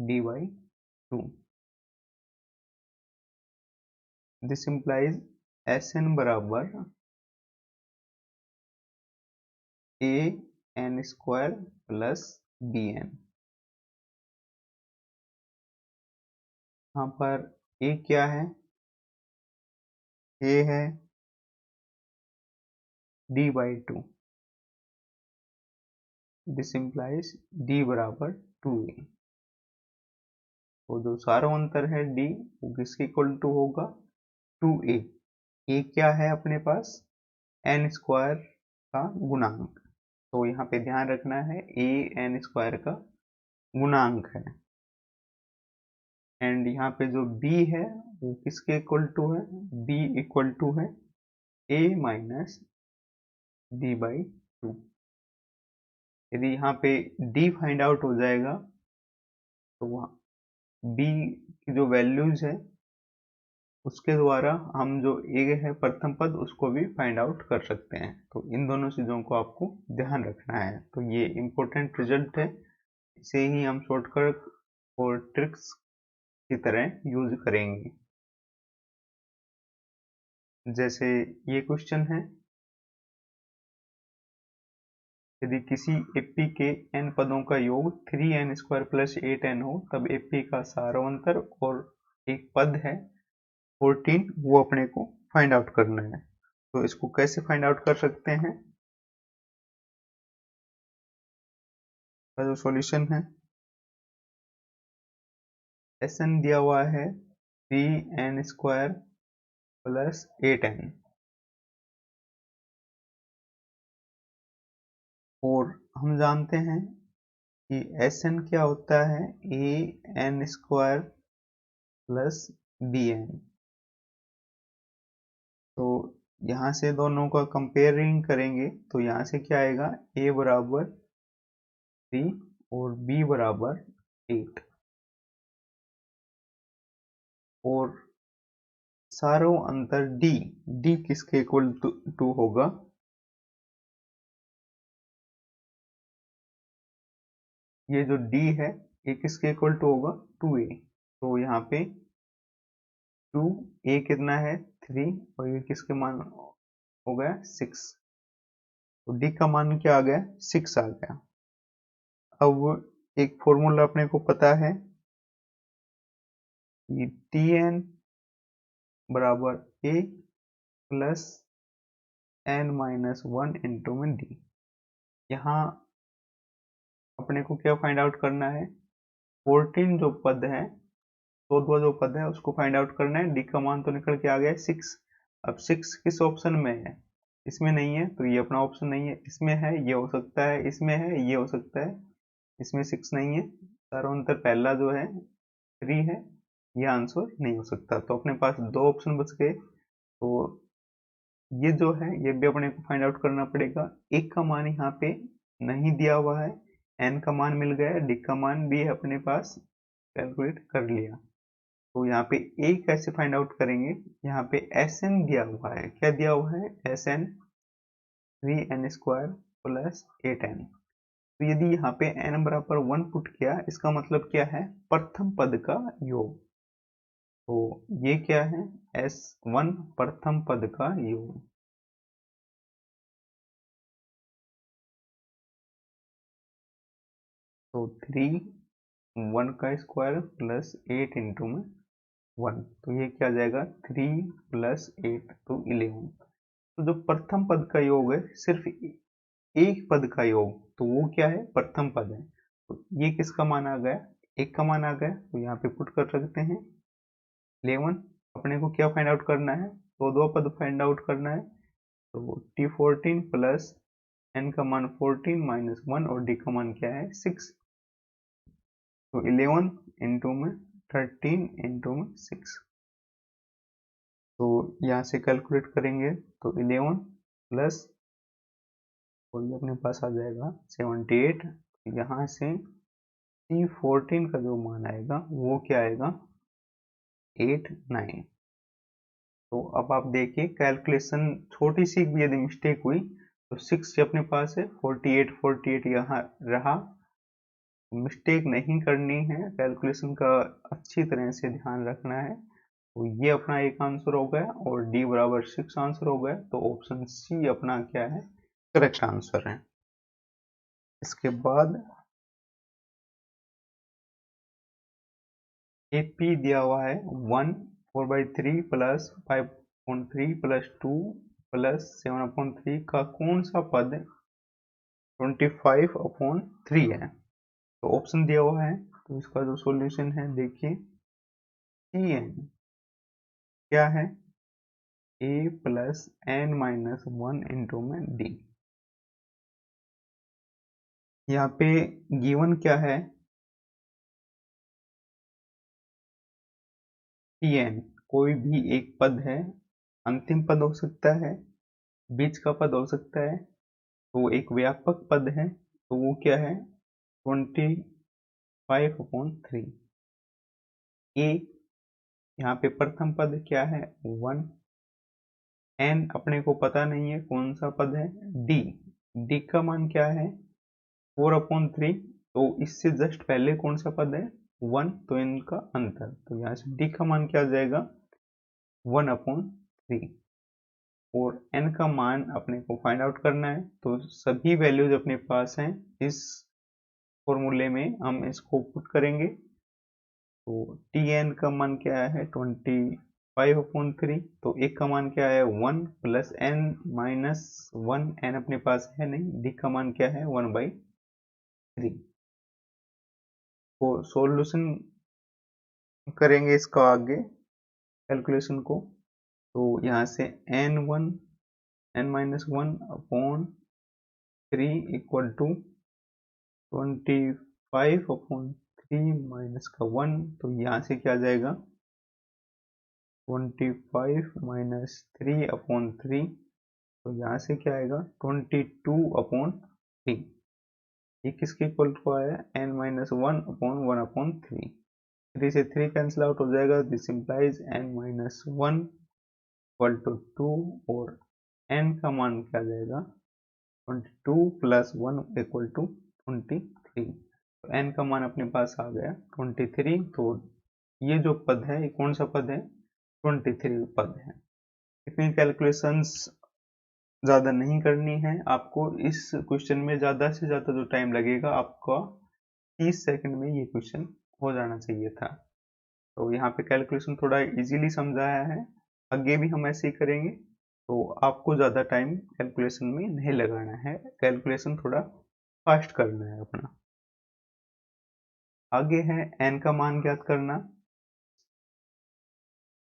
d/2। दिस इंप्लाइज Sn बराबर an² प्लस bn। यहाँ पर a क्या है, a है d/2। दिस इंप्लाइज d बराबर 2a। तो जो सारा अंतर है d वो किसके इक्वल टू होगा, 2a। a क्या है अपने पास, n² का गुणांक। तो यहाँ पे ध्यान रखना है a n² का गुणांक है। एंड यहाँ पे जो b है वो किसके इक्वल टू है, b इक्वल टू है a माइनस d/2। यदि यहाँ पे d फाइंड आउट हो जाएगा तो वहाँ b की जो वैल्यूज है उसके द्वारा हम जो a है प्रथम पद उसको भी फाइंड आउट कर सकते हैं। तो इन दोनों चीज़ों को आपको ध्यान रखना है। तो ये इम्पोर्टेंट रिजल्ट है, इसे ही हम शॉर्टकट और ट्रिक्स की तरह यूज करेंगे। जैसे ये क्वेश्चन है, यदि किसी एपी के n पदों का योग 3n² प्लस 8n हो तब एपी का सारवंतर और एक पद है 14, वो अपने को फाइंड आउट करना है। तो इसको कैसे फाइंड आउट कर सकते हैं, का जो सॉल्यूशन है, Sn दिया हुआ है 3n² प्लस 8n, और हम जानते हैं कि Sn क्या होता है, an² प्लस bn। तो यहाँ से दोनों का कंपेयरिंग करेंगे तो यहाँ से क्या आएगा, a बराबर 3 और b बराबर 8, और सारों अंतर d किसके इक्वल टू होगा, ये जो d है ये किसके इक्वल टू होगा, 2a। तो यहाँ पे 2a कितना है, 3, और ये किसके मान हो गया, 6। तो d का मान क्या आ गया, 6 आ गया। अब एक फॉर्मूला अपने को पता है कि Tn बराबर a प्लस n-1 इंटू में d। यहाँ अपने को क्या फाइंड आउट करना है, 14 जो पद है, 14वां जो पद है उसको फाइंड आउट करना है। d का मान तो निकल के आ गया 6। अब 6 किस ऑप्शन में है, इसमें नहीं है तो ये अपना ऑप्शन नहीं है, इसमें है ये हो सकता है, इसमें है ये हो सकता है, इसमें 6 नहीं है। सारोंतर पहला जो है 3 है, ये आंसर नहीं हो सकता। तो अपने पास दो ऑप्शन बच गए। तो ये जो है ये भी अपने को फाइंड आउट करना पड़ेगा। एक का मान यहाँ पे नहीं दिया हुआ है, n का मान मिल गया है, d का मान भी अपने पास कैलकुलेट कर लिया। तो यहाँ पे a कैसे फाइंड आउट करेंगे, यहाँ पे Sn दिया हुआ है, क्या दिया हुआ है, Sn 3n² प्लस 8n। तो यदि यहाँ पे n बराबर 1 पुट किया, इसका मतलब क्या है, प्रथम पद का योग। तो ये क्या है, S1 प्रथम पद का योग। तो 3 1 का स्क्वायर प्लस 8 इंटू में 1, तो ये क्या आ जाएगा, 3 प्लस 8 तो 11। तो जो प्रथम पद का योग है, सिर्फ एक पद का योग, तो वो क्या है, प्रथम पद है। तो ये किसका मान आ गया, एक का मान आ गया। तो यहाँ पे पुट कर सकते हैं 11। अपने को क्या फाइंड आउट करना है, तो दो पद फाइंड आउट करना है। तो T14 प्लस n का मान 14 माइनस 1 और d का मान क्या है 6। तो 11 इंटू में 13 इंटू में 6। तो यहाँ से कैलकुलेट करेंगे तो 11 प्लस और ये अपने पास आ जाएगा 78। यहाँ से T14 का जो मान आएगा वो क्या आएगा 89। तो अब आप देखिए कैलकुलेशन छोटी सी भी यदि मिस्टेक हुई तो 6 अपने पास है, 48 यहाँ रहा। मिस्टेक नहीं करनी है, कैलकुलेशन का अच्छी तरह से ध्यान रखना है। तो ये अपना एक आंसर हो गया और डी बराबर 6 आंसर हो गया। तो ऑप्शन सी अपना क्या है करेक्ट आंसर है। इसके बाद AP दिया हुआ है 1 4/3 प्लस 5/3 प्लस 2 प्लस 7/3 का कौन सा पद 25/3 है। तो ऑप्शन दिया हुआ है, तो इसका जो सॉल्यूशन है देखिए Tn क्या है a plus n minus 1 into में d। यहाँ पे गिवन क्या है Tn, कोई भी एक पद है, अंतिम पद हो सकता है, बीच का पद हो सकता है, तो एक व्यापक पद है, तो वो क्या है 25/3। a यहाँ पे प्रथम पद क्या है 1, n अपने को पता नहीं है कौन सा पद है, d का मान क्या है 4/3, तो इससे जस्ट पहले कौन सा पद है 1, तो इनका अंतर, तो यहाँ से d का मान क्या आ जाएगा 1/3। और n का मान अपने को फाइंड आउट करना है, तो सभी वैल्यूज अपने पास हैं, इस फॉर्मूले में हम इसको पुट करेंगे। तो Tn का मान क्या है 25/3, तो एक का मान क्या है 1 प्लस n माइनस 1, n अपने पास है नहीं, d का मान क्या है 1/3। तो सॉल्यूशन करेंगे इसका आगे कैलकुलेशन को, तो यहाँ से n-1 इक्वल टू 25/3 माइनस का 1, तो यहाँ से क्या आ जाएगा 25 माइनस 3/3, तो यहाँ से क्या आएगा 22/3। ये किसके इक्वल टू आया n-1/1/3। 3 से 3 कैंसिल आउट हो जाएगा, this implies n-1 equal to 2, और n का मान क्या आ जाएगा 22 प्लस 1 इक्वल टू 23। तो n का मान अपने पास आ गया 23। तो ये जो पद है ये कौन सा पद है 23 पद है। इतनी कैलकुलेशंस ज़्यादा नहीं करनी है आपको। इस क्वेश्चन में ज़्यादा से ज़्यादा जो टाइम लगेगा आपका 30 सेकंड में ये क्वेश्चन हो जाना चाहिए था। तो यहाँ पे कैलकुलेशन थोड़ा इजीली समझाया है, आगे भी हम ऐसे ही करेंगे, तो आपको ज़्यादा टाइम कैलकुलेशन में नहीं लगाना है, कैलकुलेशन थोड़ा फास्ट करना है अपना। आगे है n का मान ज्ञात करना।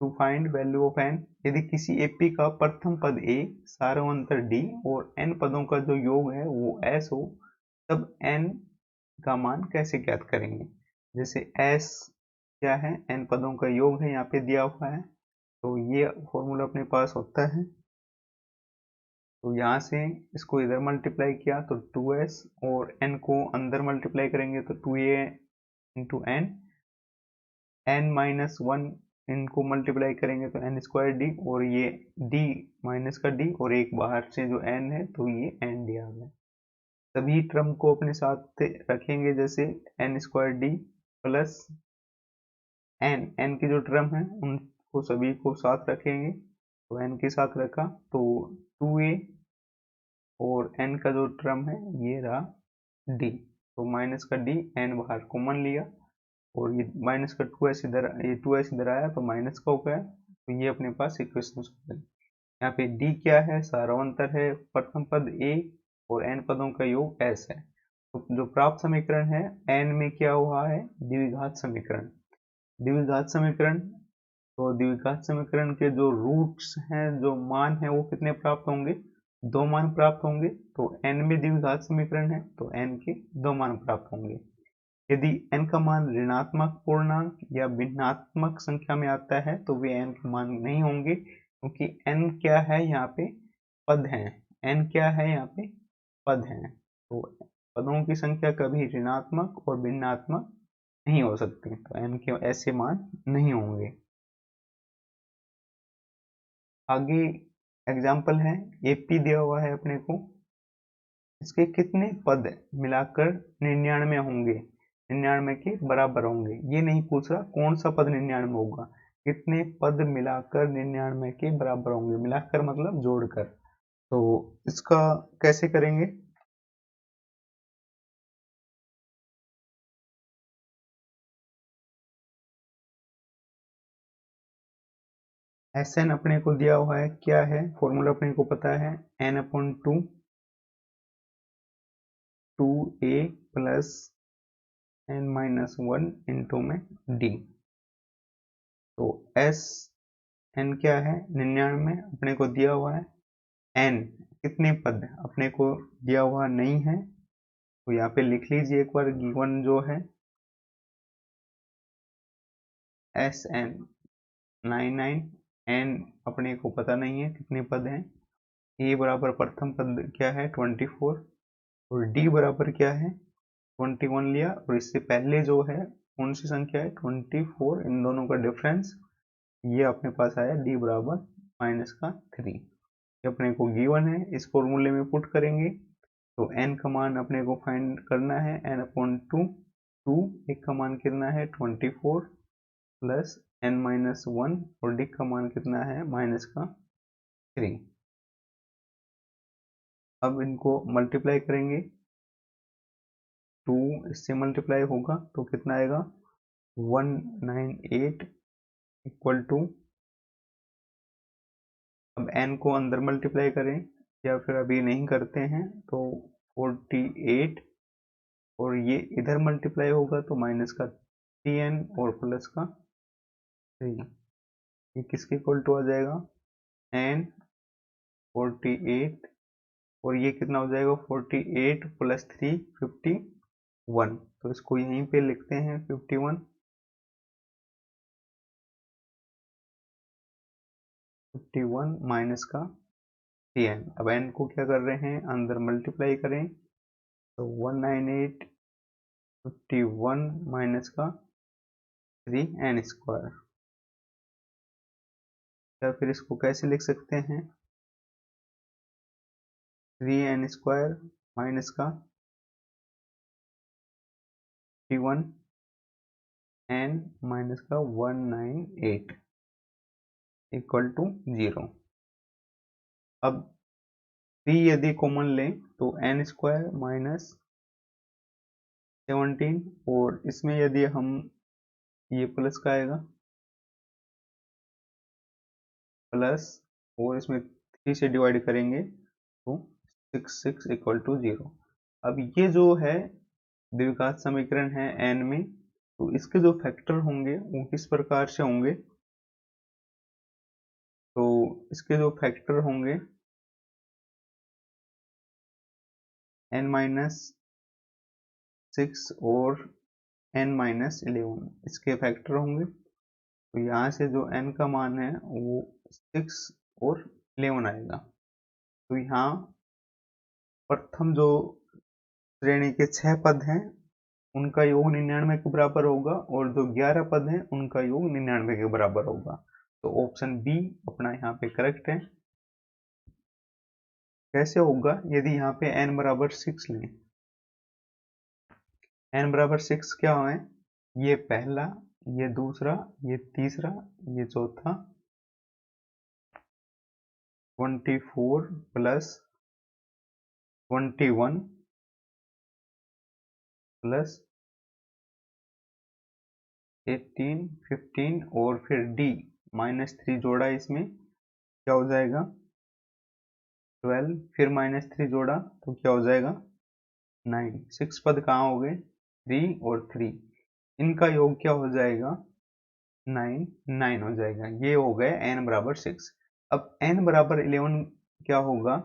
To find value of n, यदि किसी AP का प्रथम पद a, सारवंतर d और n पदों का जो योग है वो s हो, तब n का मान कैसे ज्ञात करेंगे। जैसे s क्या है n पदों का योग है, यहाँ पे दिया हुआ है, तो ये फॉर्मूला अपने पास होता है। तो यहाँ से इसको इधर मल्टीप्लाई किया तो 2s, और n को अंदर मल्टीप्लाई करेंगे तो 2a इंटू n-1 इनको मल्टीप्लाई करेंगे तो n² d, और ये d माइनस का d और एक बाहर से जो n है, तो ये n d आ गया। सभी टर्म को अपने साथ रखेंगे, जैसे n² d प्लस n की जो टर्म है उनको सभी को साथ रखेंगे, तो n के साथ रखा तो 2a, और n का जो टर्म है ये रहा d, तो माइनस का d, n बाहर कॉमन लिया, और ये माइनस का 2s इधर, ये 2s इधर आया तो माइनस का हो गया, तो ये अपने पास इक्वेशन हो गई। यहाँ पे d क्या है सारवंतर है, प्रथम पद a और n पदों का योग s है। तो जो प्राप्त समीकरण है n में क्या हुआ है द्विघात समीकरण। द्विघात समीकरण, तो द्विघात समीकरण के जो रूट्स हैं, जो मान है वो कितने प्राप्त होंगे दो मान प्राप्त होंगे, तो n में द्विघात समीकरण है तो n के दो मान प्राप्त होंगे। यदि n का मान ऋणात्मक पूर्णांक या भिन्नात्मक संख्या में आता है तो वे n का मान नहीं होंगे, क्योंकि n क्या है यहाँ पे, पद है। n क्या है यहाँ पे, पद है। तो पदों की संख्या कभी ऋणात्मक और भिन्नात्मक नहीं हो सकती, तो n के ऐसे मान नहीं होंगे। आगे एग्जाम्पल है, AP दिया हुआ है अपने को, इसके कितने पद मिलाकर 99 होंगे, 99 के बराबर होंगे। ये नहीं पूछ रहा कौन सा पद 99 होगा, कितने पद मिलाकर 99 के बराबर होंगे, मिलाकर मतलब जोड़कर। तो इसका कैसे करेंगे, Sn अपने को दिया हुआ है, क्या है फॉर्मूला अपने को पता है, n/2 2a plus n-1 into में d। तो Sn क्या है, 99 अपने को दिया हुआ है, n कितने पद अपने को दिया हुआ नहीं है, तो यहाँ पे लिख लीजिए एक बार, गिवन जो है Sn 99, n अपने को पता नहीं है कितने पद हैं, a बराबर प्रथम पद क्या है 24, और d बराबर क्या है 21 लिया, और इससे पहले जो है कौन सी संख्या है 24, इन दोनों का डिफरेंस ये अपने पास आया d बराबर -3। ये अपने को गिवन है, इस फॉर्मूले में पुट करेंगे तो n का मान अपने को फाइंड करना है, n/2 2, एक का मान कितना है 24 प्लस n-1, और d का मान कितना है -3। अब इनको मल्टीप्लाई करेंगे, 2 इससे मल्टीप्लाई होगा तो कितना आएगा 198 इक्वल टू, अब n को अंदर मल्टीप्लाई करें या फिर अभी नहीं करते हैं तो 48, और ये इधर मल्टीप्लाई होगा तो माइनस का 3n और प्लस का 3, ये किसके इक्वल टू आ जाएगा n 48, और ये कितना हो जाएगा 48 प्लस 3 51, तो इसको यहीं पे लिखते हैं 51 माइनस का 3n। अब n को क्या कर रहे हैं, अंदर मल्टीप्लाई करें तो 198 51 माइनस का 3n², या फिर इसको कैसे लिख सकते हैं 3n² माइनस का 51 n माइनस का 198 इक्वल टू 0। अब 3 यदि कॉमन लें तो n² माइनस 17, और इसमें यदि हम ये प्लस का आएगा प्लस, और इसमें 3 से डिवाइड करेंगे तो 66 इक्वल टू 0। अब ये जो है द्विघात समीकरण है n में, तो इसके जो फैक्टर होंगे वो किस प्रकार से होंगे, तो इसके जो फैक्टर होंगे n-6 और n-11, इसके फैक्टर होंगे। तो यहाँ से जो n का मान है वो 6 और 11 आएगा। तो यहाँ प्रथम जो श्रेणी के 6 पद हैं उनका योग 99 के बराबर होगा, और जो 11 पद हैं उनका योग 99 के बराबर होगा। तो ऑप्शन बी अपना यहाँ पे करेक्ट है। कैसे होगा, यदि यहाँ पे n बराबर 6 लें, n बराबर 6 क्या है, ये पहला, ये दूसरा, ये तीसरा, ये चौथा, 24 प्लस 21 प्लस 18 15, और फिर d -3 जोड़ा, इसमें क्या हो जाएगा 12, फिर -3 जोड़ा तो क्या हो जाएगा 9। 6 पद कहाँ हो गए 3 और 3, इनका योग क्या हो जाएगा 9 9 हो जाएगा। ये हो गए n बराबर 6। अब n बराबर 11 क्या होगा,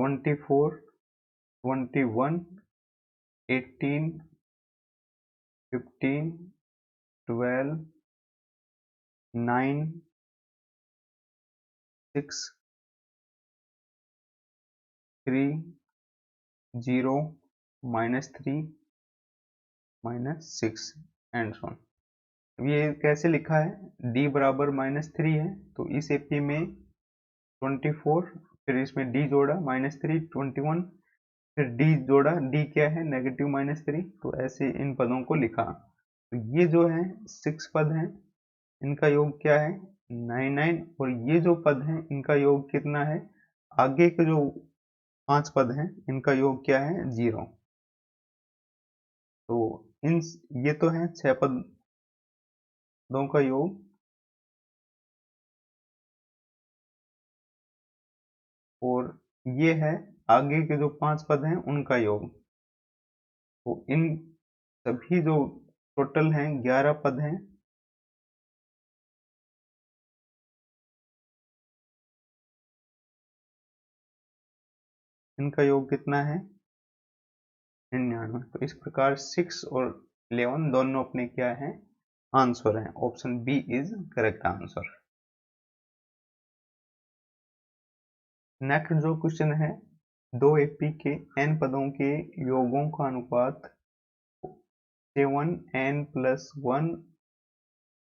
24, 21, 18, 15, 12, 9, 6, 3, 0, -3, -6 एंड सो ऑन। ये कैसे लिखा है, d बराबर -3 है तो इस एपी में 24, फिर इसमें d जोड़ा -3, 21, फिर d जोड़ा, d क्या है नेगेटिव -3, तो ऐसे इन पदों को लिखा। तो ये जो है 6 पद हैं, इनका योग क्या है 99, और ये जो पद हैं इनका योग कितना है, आगे के जो 5 पद हैं इनका योग क्या है 0। तो इन ये तो है 6 पदों का योग, और ये है आगे के जो 5 पद हैं उनका योग। तो इन सभी जो टोटल हैं 11 पद हैं, इनका योग कितना है 99। तो इस प्रकार 6 और 11 दोनों अपने क्या है आंसर हैं। Option B is correct answer. Next जो क्वेश्चन है, दो एपी के n पदों के योगों का अनुपात 7n+1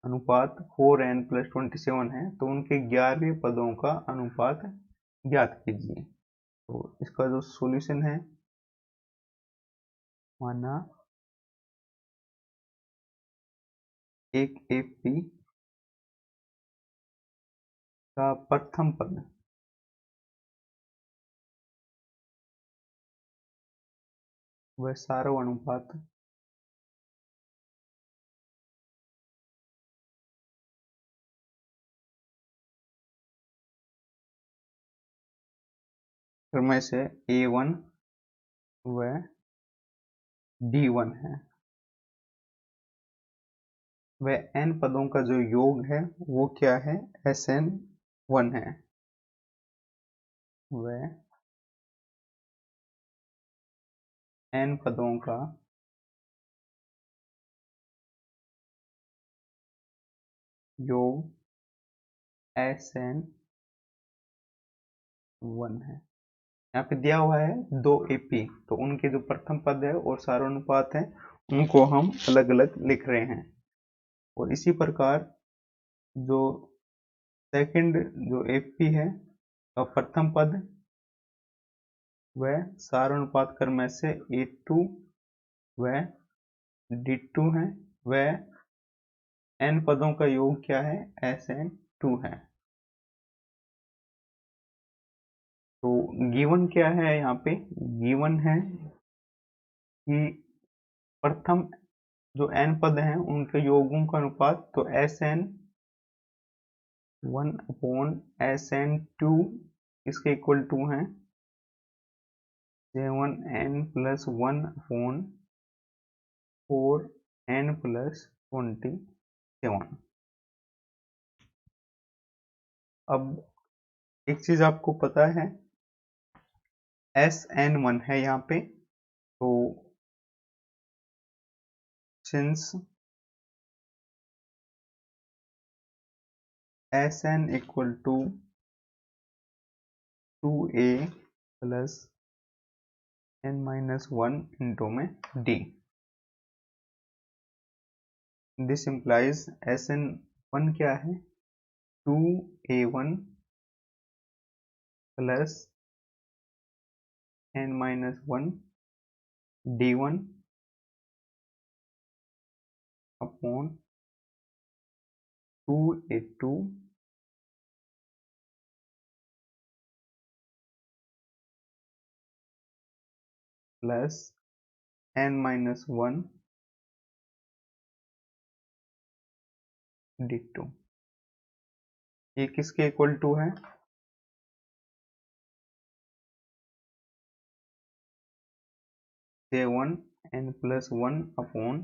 अनुपात 4n+27 है, तो उनके 11वें पदों का अनुपात ज्ञात कीजिए। तो इसका जो सॉल्यूशन है, माना एक एपी का प्रथम पद वह सारो अनुपात में से A1 व D1 है, वह n पदों का जो योग है वो क्या है Sn1 है। वह n पदों का योग Sn1 है। यहाँ पे दिया हुआ है दो एपी, तो उनके जो प्रथम पद है और सारानुपात है उनको हम अलग अलग लिख रहे हैं। और इसी प्रकार जो सेकंड जो एपी है का प्रथम पद वह सारानुपात क्रम से A2 व D2 है, वह n पदों का योग क्या है Sn2 है। तो गिवन क्या है, यहाँ पे गिवन है कि प्रथम जो n पद हैं उनके योगों का अनुपात, तो Sn1/Sn2 इसके इक्वल टू है 7n+1/4n+27। अब एक चीज आपको पता है Sn1 है यहाँ पे, तो since Sn equal to 2a plus n-1 into में d, दिस इंप्लाइज Sn1 क्या है 2a1 plus n-1 d1 upon 2a2 plus n-1 d2। ये किसके इक्वल टू है 7n+1 अपॉन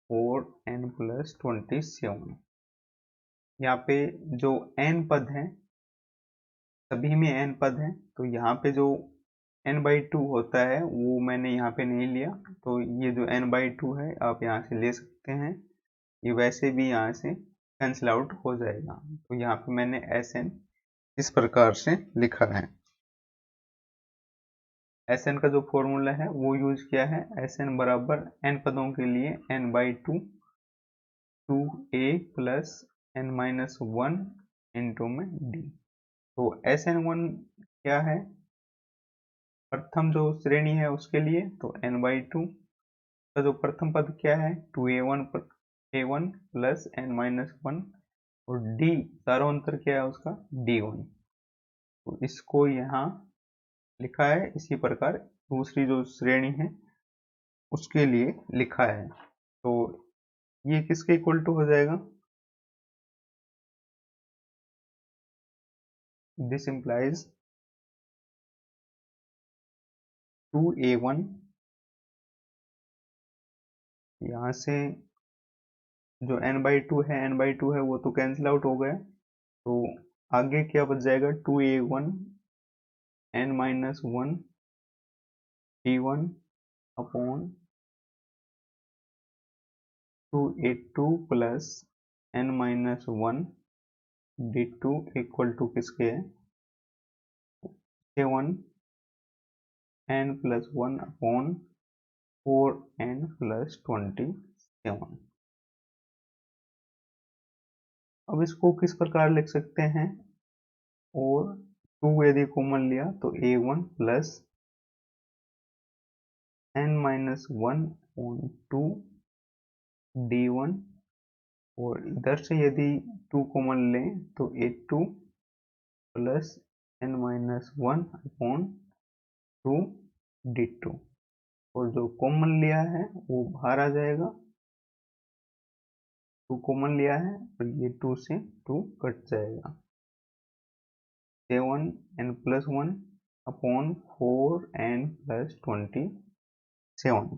4n+27। यहाँ पे जो n पद हैं, सभी में n पद हैं, तो यहाँ पे जो n/2 होता है वो मैंने यहाँ पे नहीं लिया, तो ये जो n/2 है आप यहाँ से ले सकते हैं, ये वैसे भी यहाँ से कैंसिल आउट हो जाएगा। तो यहाँ पे मैंने Sn इस प्रकार से लिखा है। Sn का जो फॉर्मूला है वो यूज किया है, Sn बराबर n पदों के लिए n/2 2a plus n-1 into में d। तो Sn1 क्या है, प्रथम जो श्रेणी है उसके लिए, तो n/2 का जो प्रथम पद क्या है 2a1 a1 प्लस n-1, और d सारांतर क्या है उसका d1। तो इसको यहाँ लिखा है, इसी प्रकार दूसरी जो श्रेणी है उसके लिए लिखा है। तो ये किसके इक्वल टू हो जाएगा, दिस इंप्लाइज 2a1, यहाँ से जो n/2 है वो तो कैंसिल आउट हो गया, तो आगे क्या बच जाएगा 2a1 n-1 d1 upon 2a2 plus n-1 d2 equal to किसके है 7 n+1 अपॉन 4n+27। अब इसको किस प्रकार लिख सकते हैं, और 2 यदि कॉमन लिया तो a1 plus n-1 upon 2 d1, और इधर से यदि 2 कॉमन लें तो a2 plus n-1 upon 2 d2, और जो कॉमन लिया है वो बाहर आ जाएगा, 2 कॉमन लिया है और ये 2 से 2 कट जाएगा, 7n+1 अपॉन 4n+27।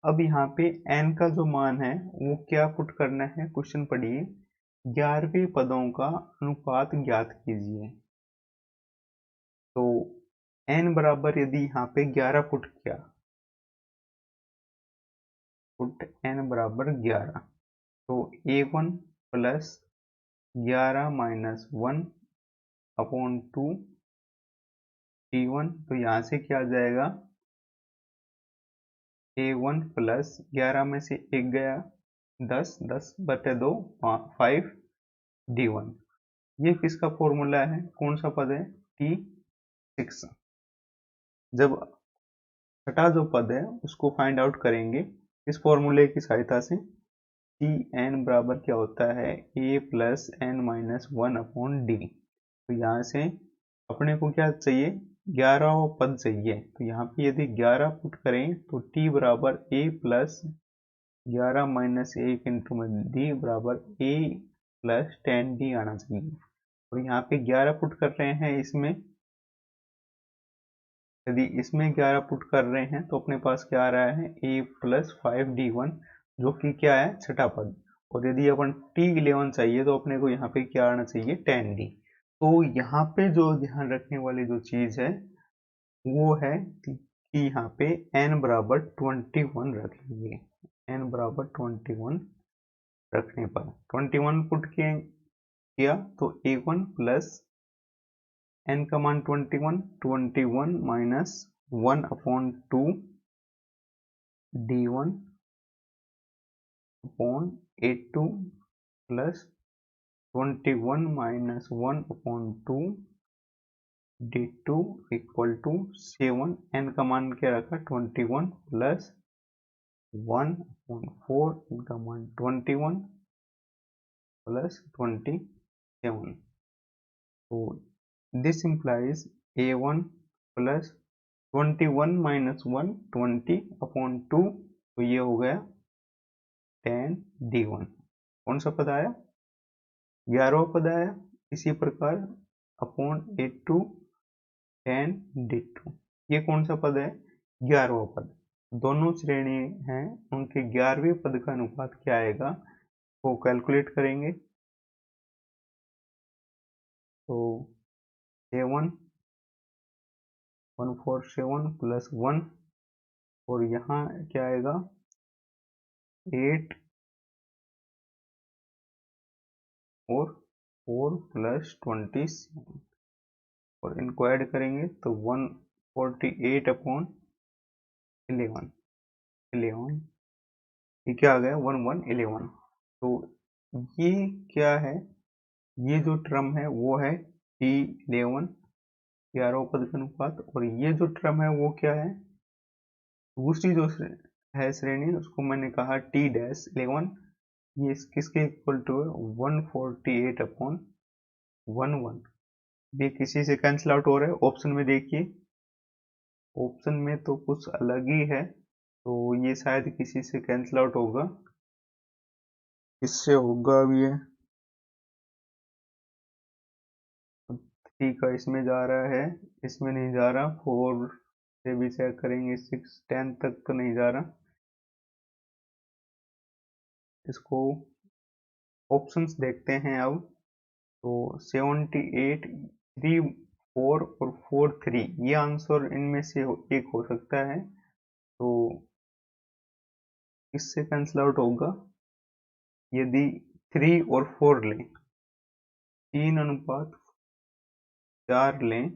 अब यहाँ पे n का जो मान है वो क्या पुट करना है, क्वेश्चन पढ़िए, 11वें पदों का अनुपात ज्ञात कीजिए। तो n बराबर यदि यहाँ पे 11 पुट किया, पुट n बराबर 11, तो a1 plus 11 minus 1 upon 2 t1, तो यहाँ से क्या आ जाएगा a1 प्लस 11 में से 1 गया 10, 10/2 5 d1। ये किसका फॉर्मूला है, कौन सा पद है t6। जब छठा जो पद है उसको फाइंड आउट करेंगे इस फॉर्मूले की सहायता से, टी एन बराबर क्या होता है a plus n-1 upon D. तो यहाँ से अपने को क्या चाहिए, 11वां पद चाहिए, तो यहाँ पे यदि 11 पुट करें तो t बराबर a प्लस 11 माइनस 1 इंटू में डी बराबर a प्लस 10d आना चाहिए। और यहाँ पे 11 पुट कर रहे हैं इसमें, यदि इसमें 11 पुट कर रहे हैं तो अपने पास क्या आ रहा है a प्लस 5d1, जो कि क्या है छठा पद। और यदि अपन t11 चाहिए तो अपने को यहाँ पे क्या आना चाहिए 10d। तो यहाँ पे जो ध्यान रखने वाली जो चीज है वो है कि यहाँ पे n बराबर 21 रखेंगे, n बराबर 21 रखने पर 21 पुट किया तो a1 प्लस n का मान 21 minus 1 upon 2 d1 upon a2 plus 21 minus 1 upon 2 d2 equal to 7। n का मान क्या रखा 21 प्लस 1 अपॉन 4, इनका मान 21 प्लस 27। तो this implies a1 plus 21 minus 1 20 upon 2, तो ये हो गया 10d1। कौन सा पद आया 11वां पद आया। इसी प्रकार अपॉन a2 10d2, ये कौन सा पद है 11वां पद। दोनों श्रेणी हैं उनके 11वें पद का अनुपात क्या आएगा वो कैलकुलेट करेंगे। तो a1 147 प्लस 1 और यहाँ क्या आएगा 8 और 4 प्लस 27 और इनको ऐड करेंगे तो 148 अपॉन 11 ये क्या आ गया 1111। तो ये क्या है, ये जो टर्म है वो है T11 11 पद का अनुपात, और ये जो टर्म है वो क्या है, दूसरी जो है श्रेणी उसको मैंने कहा T-11, ये किसके इक्वल टू है 148 अपॉन 11। ये किसी से कैंसिल आउट हो रहा है, ऑप्शन में देखिए, ऑप्शन में तो कुछ अलग ही है, तो ये शायद किसी से कैंसिल आउट होगा, इससे होगा भी है 3 का इसमें जा रहा है, इसमें नहीं जा रहा, 4 से भी चेक करेंगे, 6 10 तक तो नहीं जा रहा। इसको ऑप्शंस देखते हैं अब, तो 78 3 4 और 4 3 ये आंसर इनमें से एक हो सकता है, तो इससे कैंसिल आउट होगा यदि 3 और 4 लें, 3:4 लें,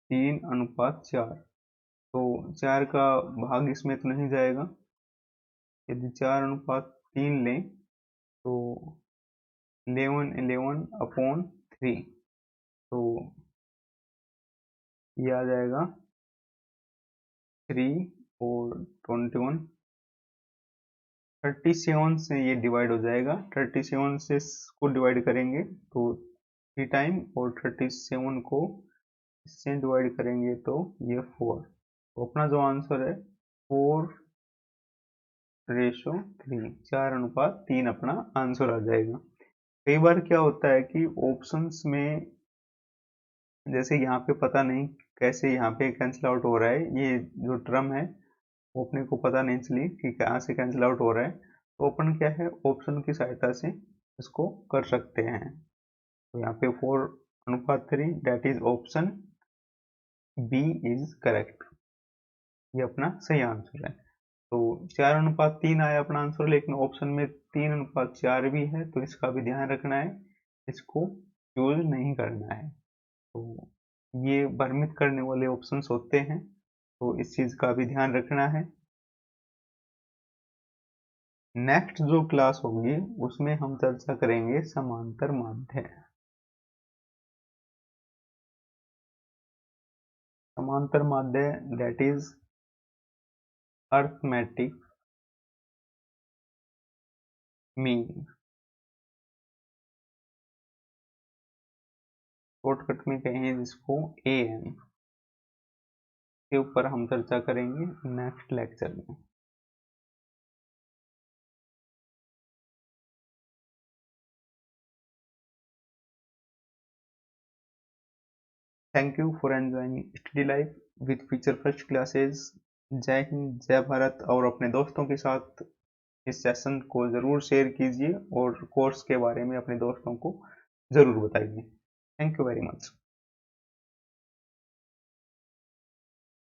3:4, तो 4 का भाग इसमें तो नहीं जाएगा, यदि 4:3 लें तो 11 अपॉन 3, तो ये आ जाएगा 3 और 21, 37 से ये डिवाइड हो जाएगा, 37 से इसको डिवाइड करेंगे तो 3 टाइम, और 37 को इससे डिवाइड करेंगे तो ये 4, तो अपना जो आंसर है 4:3, 4:3 अपना आंसर आ जाएगा। कई बार क्या होता है कि ऑप्शंस में जैसे यहाँ पे पता नहीं कैसे यहाँ पे कैंसिल आउट हो रहा है, ये जो टर्म है वो अपने को पता नहीं चली कि कहाँ से कैंसिल आउट हो रहा है, तो अपन क्या है ऑप्शन की सहायता से इसको कर सकते हैं। तो यहाँ पे 4:3 that is option B is correct, ये अपना सही आंसर है। तो 4:3 आया अपना आंसर, लेकिन ऑप्शन में 3:4 भी है, तो इसका भी ध्यान रखना है, इसको यूज नहीं करना है। तो ये भ्रमित करने वाले ऑप्शंस होते हैं, तो इस चीज का भी ध्यान रखना है। नेक्स्ट जो क्लास होगी उसमें हम चर्चा करेंगे समांतर माध्य। समांतर माध्य that is arithmetic mean, shortcut में कहें जिसको AM, के ऊपर हम चर्चा करेंगे नेक्स्ट लेक्चर में। Thank you for enjoying study life with future first classes. जय हिंद, जय भारत, और अपने दोस्तों के साथ इस सेशन को ज़रूर शेयर कीजिए और कोर्स के बारे में अपने दोस्तों को ज़रूर बताइए। Thank you very much.